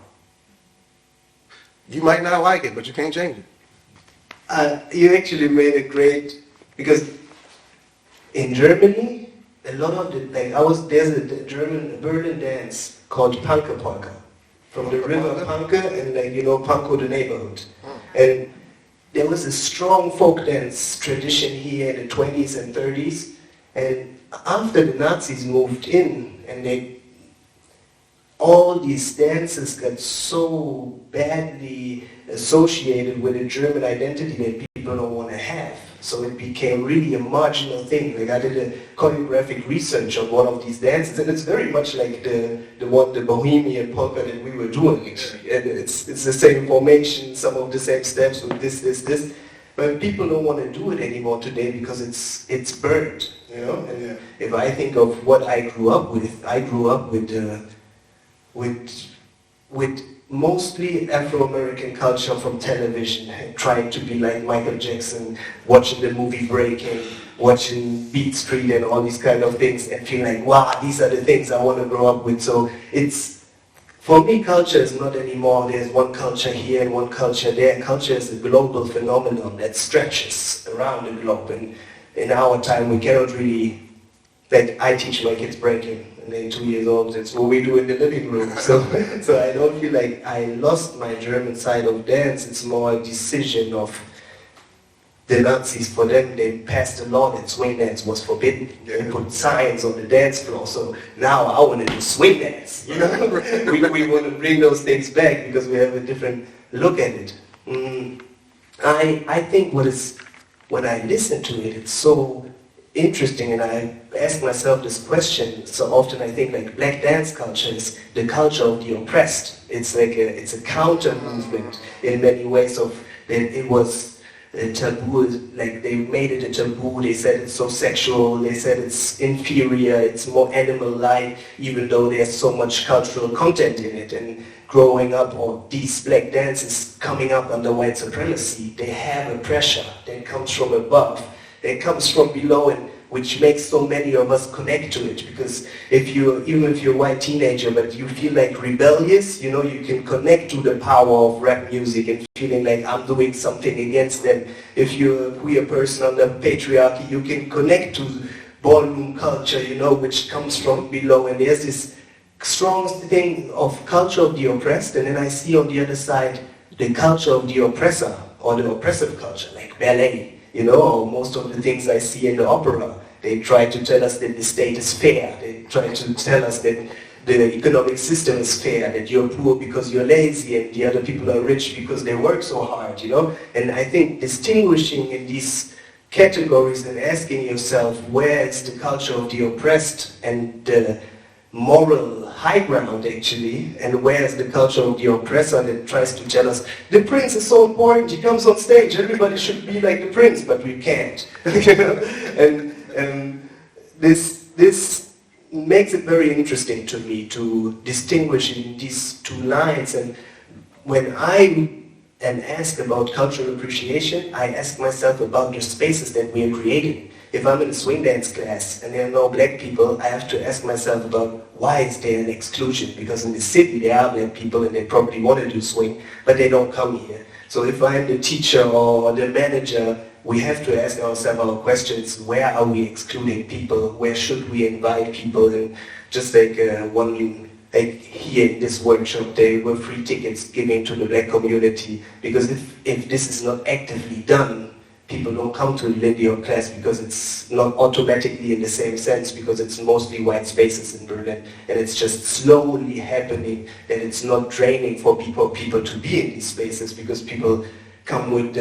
You might not like it, but you can't change it. You actually made a great, because in Germany, a lot of there's a German Berlin dance called Panke Polka, from the river Panke and Pankow, the neighborhood. And there was a strong folk dance tradition here in the 20s and 30s, And after the Nazis moved in, and all these dances got so badly associated with a German identity that people don't want to have. So it became really a marginal thing. Like I did a choreographic research on one of these dances, and it's very much like the Bohemian polka that we were doing actually. And it's the same formation, some of the same steps with this. But people don't want to do it anymore today because it's burned, you know. And if I think of what I grew up with mostly Afro-American culture from television, trying to be like Michael Jackson, watching the movie Breaking, watching Beat Street and all these kind of things, and feel like, wow, these are the things I want to grow up with. So for me, culture is not anymore, there's one culture here and one culture there. Culture is a global phenomenon that stretches around the globe. And in our time, we cannot really, like I teach my kids breaking. And then 2 years old, that's what we do in the living room. So I don't feel like I lost my German side of dance. It's more a decision of the Nazis. For them, they passed a law that swing dance was forbidden. They put signs on the dance floor. So now I want to do swing dance. You know? we want to bring those things back because we have a different look at it. I think when I listen to it, it's so interesting, and I ask myself this question so often. I think like black dance culture is the culture of the oppressed. It's like it's a counter movement in many ways of that it was a taboo, like they made it a taboo. They said it's so sexual, they said it's inferior, it's more animal-like, even though there's so much cultural content in it. And growing up, or these black dances coming up under white supremacy, they have a pressure that comes from above. It comes from below, and which makes so many of us connect to it. Because even if you're a white teenager, but you feel like rebellious, you know, you can connect to the power of rap music and feeling like I'm doing something against them. If you're a queer person under patriarchy, you can connect to ballroom culture, you know, which comes from below. And there's this strong thing of culture of the oppressed, and then I see on the other side the culture of the oppressor, or the oppressive culture, like ballet. You know, most of the things I see in the opera, they try to tell us that the state is fair. They try to tell us that the economic system is fair, that you're poor because you're lazy and the other people are rich because they work so hard, you know. And I think distinguishing in these categories and asking yourself, where is the culture of the oppressed and the moral high ground actually, and where's the culture of the oppressor that tries to tell us the prince is so important, he comes on stage, everybody should be like the prince, but we can't. You know? And this makes it very interesting to me to distinguish in these two lines. And when I am asked about cultural appreciation, I ask myself about the spaces that we are creating. If I'm in a swing dance class and there are no black people, I have to ask myself about why is there an exclusion? Because in the city there are black people and they probably want to do swing, but they don't come here. So if I'm the teacher or the manager, we have to ask ourselves our questions: where are we excluding people? Where should we invite people? And just like here in this workshop, there were free tickets given to the black community, because if this is not actively done, people don't come to Lindy class because it's not automatically in the same sense, because it's mostly white spaces in Berlin, and it's just slowly happening that it's not draining for people to be in these spaces, because people come with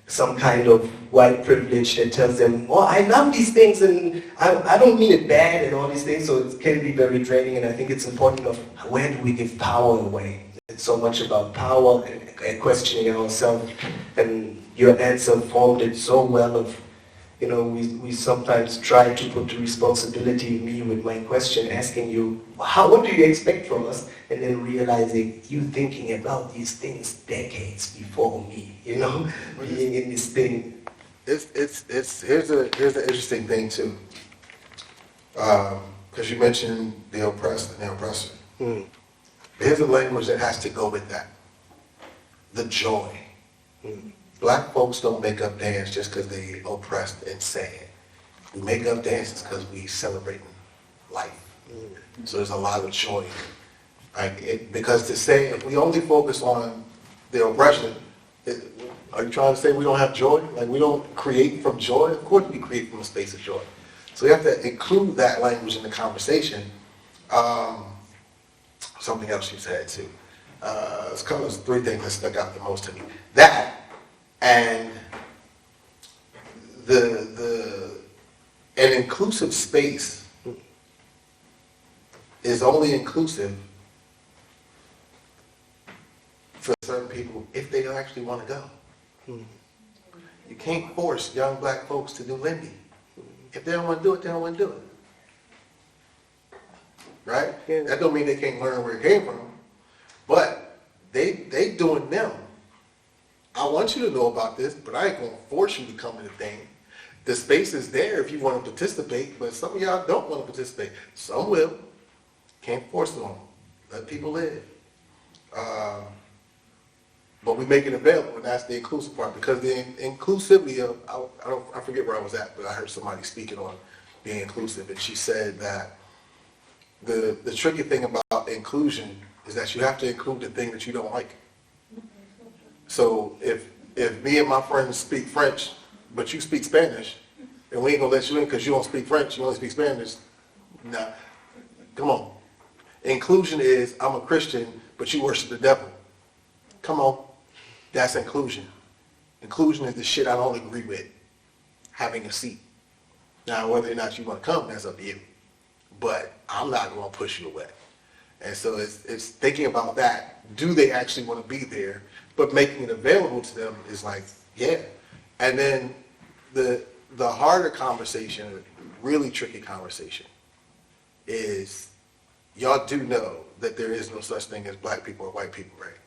some kind of white privilege that tells them, oh, I love these things and I don't mean it bad and all these things, so it can be very draining. And I think it's important of where do we give power away? It's so much about power and questioning ourselves. And your answer formed it so well of, you know, we sometimes try to put the responsibility in me with my question, asking you, what do you expect from us? And then realizing you thinking about these things decades before me, you know, being in this thing. Here's an interesting thing too. Because you mentioned the oppressed and the oppressor. There's a language that has to go with that. The joy. Black folks don't make up dance just because they oppressed and sad. We make up dances because we celebrating life. So there's a lot of joy. Because to say, if we only focus on the oppression, are you trying to say we don't have joy? Like we don't create from joy? Of course we create from a space of joy. So you have to include that language in the conversation. Something else you said too. It's kind of three things that stuck out the most to me. That and an inclusive space is only inclusive for certain people if they actually want to go. You can't force young black folks to do Lindy. If they don't want to do it, they don't want to do it. Right? Yeah. That don't mean they can't learn where it came from. But they doing them. I want you to know about this, but I ain't going to force you to come to the thing. The space is there if you want to participate, but some of y'all don't want to participate. Some will. Can't force them. Let people live. But we make it available, and that's the inclusive part, because the inclusivity of, I forget where I was at, but I heard somebody speaking on being inclusive, and she said that the tricky thing about inclusion is that you have to include the thing that you don't like. So if me and my friends speak French, but you speak Spanish, and we ain't gonna let you in because you don't speak French, you only speak Spanish, nah, come on. Inclusion is, I'm a Christian, but you worship the devil. Come on. That's inclusion. Inclusion is the shit I don't agree with. Having a seat. Now, whether or not you want to come, that's up to you. But I'm not going to push you away. And so it's thinking about that. Do they actually want to be there? But making it available to them is like, yeah. And then the harder conversation, really tricky conversation, is y'all do know that there is no such thing as black people or white people, right?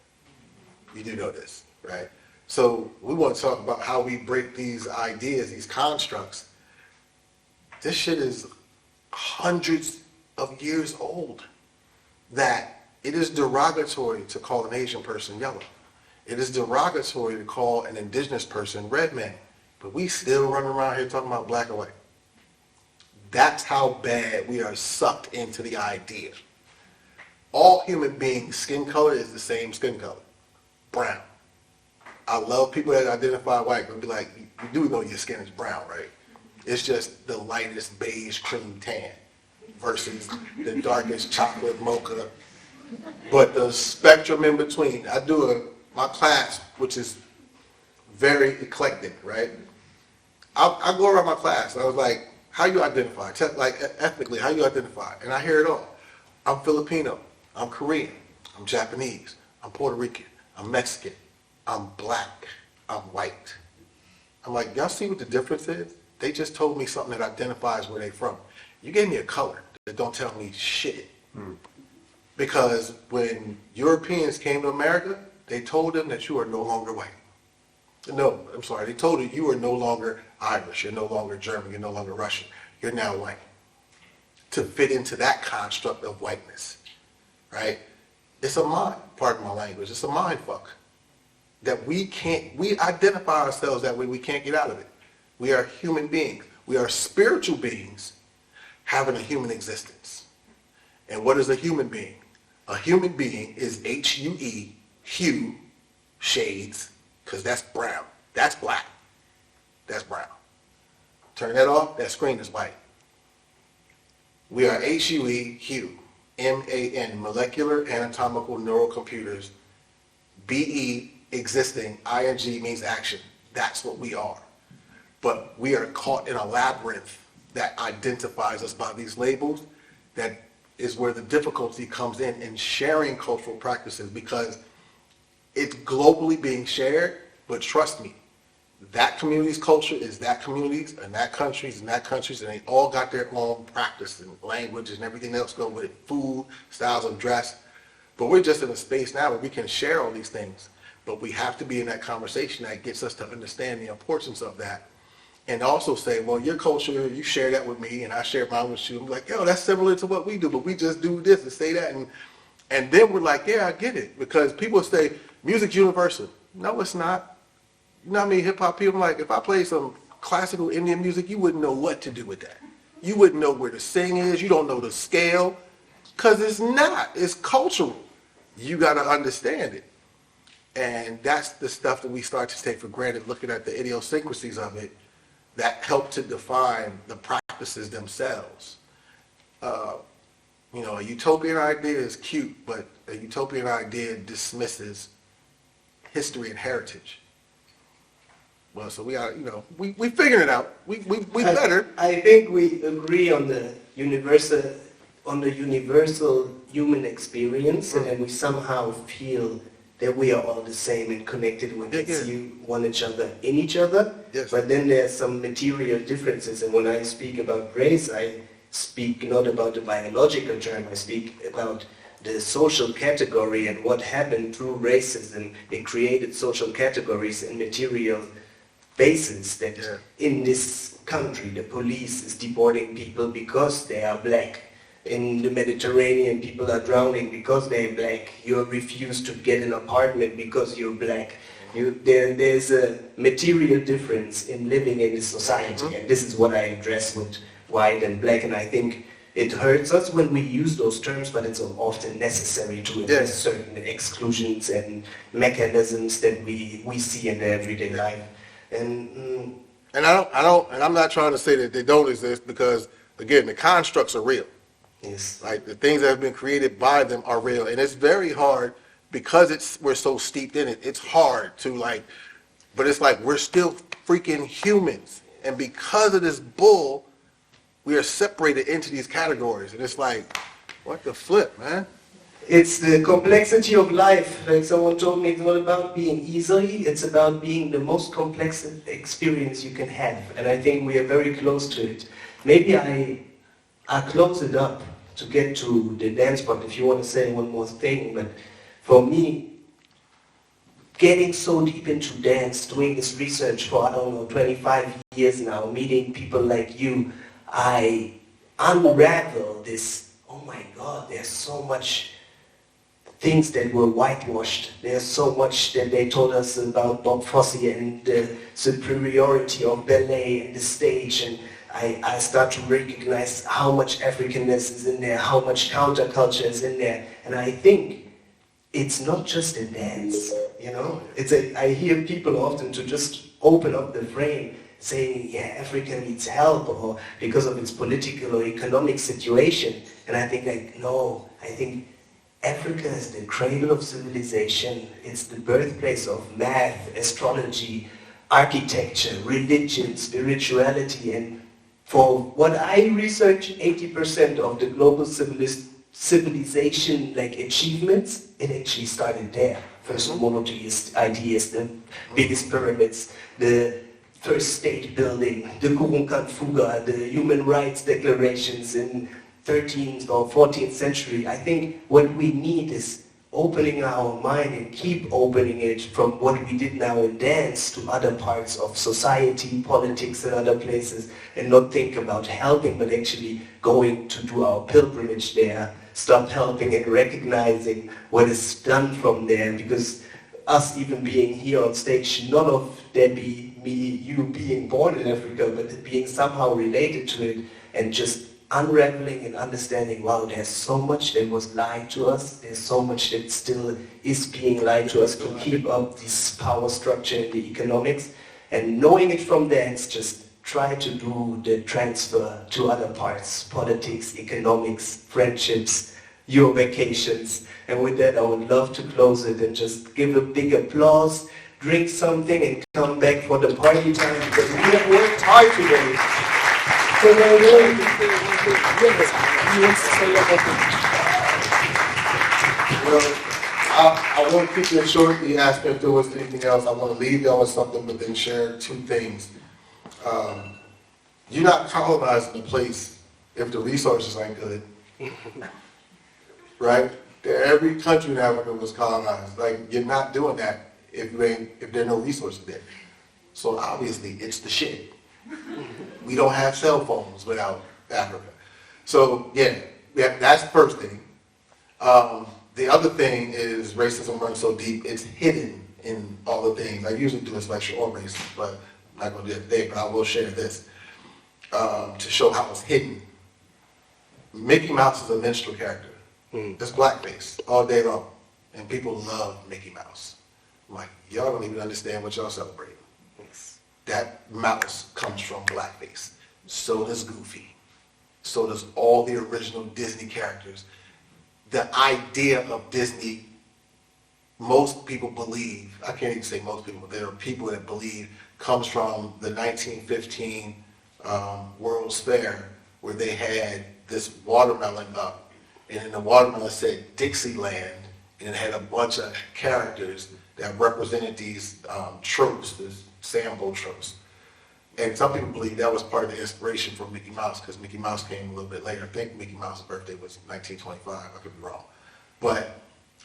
You do know this, right? So we want to talk about how we break these ideas, these constructs. This shit is hundreds of years old. That it is derogatory to call an Asian person yellow. It is derogatory to call an indigenous person red man. But we still run around here talking about black and white. That's how bad we are sucked into the idea. All human beings' skin color is the same skin color. Brown. I love people that identify white, but be like, you do know your skin is brown, right? It's just the lightest beige cream tan versus the darkest chocolate mocha. But the spectrum in between, I do my class, which is very eclectic, right? I go around my class, and I was like, how you identify? Like, ethnically, how you identify? And I hear it all. I'm Filipino. I'm Korean. I'm Japanese. I'm Puerto Rican. I'm Mexican. I'm black. I'm white. I'm like, y'all see what the difference is? They just told me something that identifies where they from. You gave me a color that don't tell me shit. Because when Europeans came to America, they told them that you are no longer white. No, I'm sorry. They told you are no longer Irish. You're no longer German. You're no longer Russian. You're now white. To fit into that construct of whiteness, right? It's a mind, pardon my language, it's a mind fuck. That we identify ourselves that way, we can't get out of it. We are human beings. We are spiritual beings having a human existence. And what is a human being? A human being is H-U-E, hue, shades, because that's brown. That's black. That's brown. Turn that off, that screen is white. We are H-U-E, hue, M-A-N, molecular anatomical neural computers, B-E, existing, I-N-G means action. That's what we are. But we are caught in a labyrinth that identifies us by these labels. That is where the difficulty comes in sharing cultural practices, because it's globally being shared, but trust me, that community's culture is that community's, and that country's, and that country's, and they all got their own practice and language and everything else going with it, food, styles of dress. But we're just in a space now where we can share all these things. But we have to be in that conversation that gets us to understand the importance of that. And also say, well, your culture, you share that with me, and I share mine with you. I'm like, yo, that's similar to what we do, but we just do this and say that. And then we're like, yeah, I get it. Because people say, music's universal. No, it's not. You know how many hip-hop people, like, if I play some classical Indian music, you wouldn't know what to do with that. You wouldn't know where the sing is. You don't know the scale. Because it's not. It's cultural. You got to understand it. And that's the stuff that we start to take for granted, looking at the idiosyncrasies of it, that help to define the practice practices themselves. You know, a utopian idea is cute, but a utopian idea dismisses history and heritage. Well, so we are, you know, we figured it out. We better. I think we agree on the universal human experience, and then we somehow feel that we are all the same and connected. We can see each other in each other. Yes. But then there's some material differences, and when I speak about race, I speak not about the biological term. I speak about the social category and what happened through racism. It created social categories and material basis that in this country the police is deporting people because they are black. In the Mediterranean, people are drowning because they're black. You're refused to get an apartment because you're black. There's a material difference in living in this society, and this is what I address with white and black, and I think it hurts us when we use those terms, but it's often necessary to address certain exclusions and mechanisms that we see in their everyday life. And I'm not trying to say that they don't exist, because again, the constructs are real. yes, Like the things that have been created by them are real, and it's very hard because we're so steeped in it. It's hard to but it's like we're still freaking humans, and because of this bull, we are separated into these categories, and it's like, what the flip, man? it's the complexity of life. Like someone told me, it's not about being easy, it's about being the most complex experience you can have. And I think we are very close to it. Maybe I close it up to get to the dance part if you want to say one more thing. But for me, getting so deep into dance, doing this research for, 25 years now, meeting people like you, I unravel this, oh my God, there's so much things that were whitewashed. There's so much that they told us about Bob Fosse and the superiority of ballet and the stage, and I start to recognize how much Africanness is in there, how much counterculture is in there, and I think it's not just a dance, you know? I hear people often to just open up the frame saying, yeah, Africa needs help or because of its political or economic situation, and I think no, I think Africa is the cradle of civilization. It's the birthplace of math, astrology, architecture, religion, spirituality, and for what I research, 80% of the global civilization achievements, it actually started there. First monotheist ideas, the biggest pyramids, the first state building, the Kurunkan Fuga, the human rights declarations in 13th or 14th century. I think what we need is opening our mind and keep opening it from what we did now in dance to other parts of society, politics and other places, and not think about helping, but actually going to do our pilgrimage there, stop helping and recognizing what is done from there, because us even being here on stage, none of there be you being born in Africa, but being somehow related to it and just unraveling and understanding, wow, there's so much that was lied to us, there's so much that still is being lied to us to keep up this power structure in the economics, and knowing it from dance, just try to do the transfer to other parts, politics, economics, friendships, your vacations. And with that, I would love to close it and just give a big applause, drink something, and come back for the party time, because we have worked hard today. So Well, I want to keep it short. The aspect of was anything else. I want to leave y'all with something, but then share two things. You're not colonizing a place if the resources ain't good, right? Every country in Africa was colonized. You're not doing that if there are no resources there. So obviously, it's the shit. We don't have cell phones without Africa. So yeah, that's the first thing. The other thing is racism runs so deep, it's hidden in all the things. I usually do this lecture on racism, but I'm not going to do it today, but I will share this to show how it's hidden. Mickey Mouse is a minstrel character. It's blackface all day long, and people love Mickey Mouse. I'm like, y'all don't even understand what y'all celebrate. That mouse comes from blackface. So does Goofy. So does all the original Disney characters. The idea of Disney, most people believe, I can't even say most people, but there are people that believe, comes from the 1915 World's Fair, where they had this watermelon up, and in the watermelon said Dixieland, and it had a bunch of characters that represented these tropes, these Sambo tropes. And some people believe that was part of the inspiration for Mickey Mouse, because Mickey Mouse came a little bit later. I think Mickey Mouse's birthday was 1925, I could be wrong. But,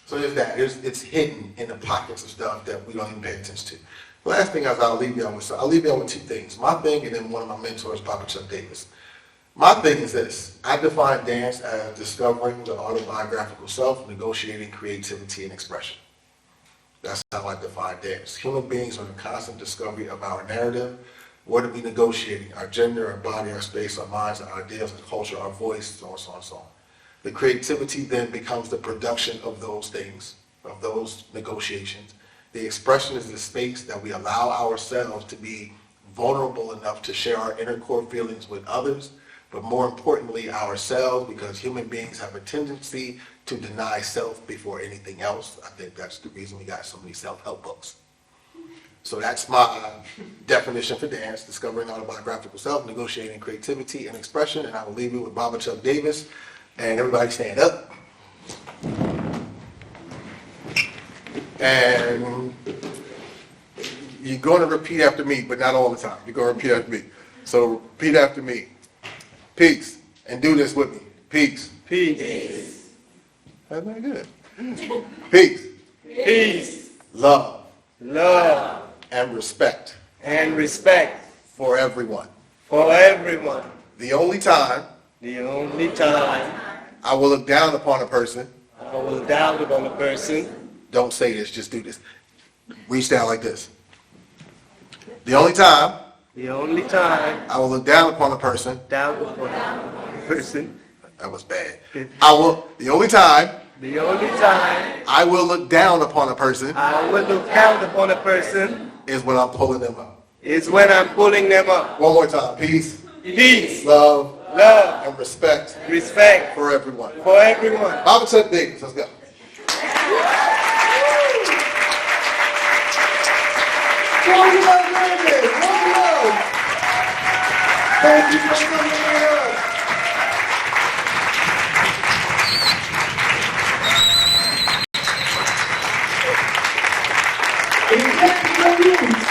so there's that. It's hidden in the pockets of stuff that we don't even pay attention to. The last thing is I'll leave you on with two things. My thing, and then one of my mentors, Papa Chuck Davis. My thing is this. I define dance as discovering the autobiographical self, negotiating creativity and expression. That's how I define dance. Human beings are in constant discovery of our narrative. What are we negotiating? Our gender, our body, our space, our minds, our ideas, our culture, our voice, so on, so on, so on. The creativity then becomes the production of those things, of those negotiations. The expression is the space that we allow ourselves to be vulnerable enough to share our inner core feelings with others, but more importantly, ourselves, because human beings have a tendency to deny self before anything else. I think that's the reason we got so many self-help books. So that's my definition for dance, discovering autobiographical self, negotiating creativity and expression, and I will leave you with Papa Chuck Davis, and everybody stand up. And you're going to repeat after me, but not all the time. You're going to repeat after me. So repeat after me. Peace. And do this with me. Peace. Peace. That's very good. Peace. Peace. Love. Love. And respect. And respect. For everyone. For everyone. The only time. The only time. I will look down upon a person. I will look down upon a person. Don't say this, just do this. Reach down like this. The only time. The only time. I will look down upon a person. Down upon a person. That was bad. The only time. The only time. I will look down upon a person. I will look down upon a person. Is when I'm pulling them up. Is when I'm pulling them up. One more time. Peace. Peace. Love. Love. And respect. Respect. For everyone. For everyone. Papa Chuck Davis. Let's go. Thank you for coming here. INtangible Roots.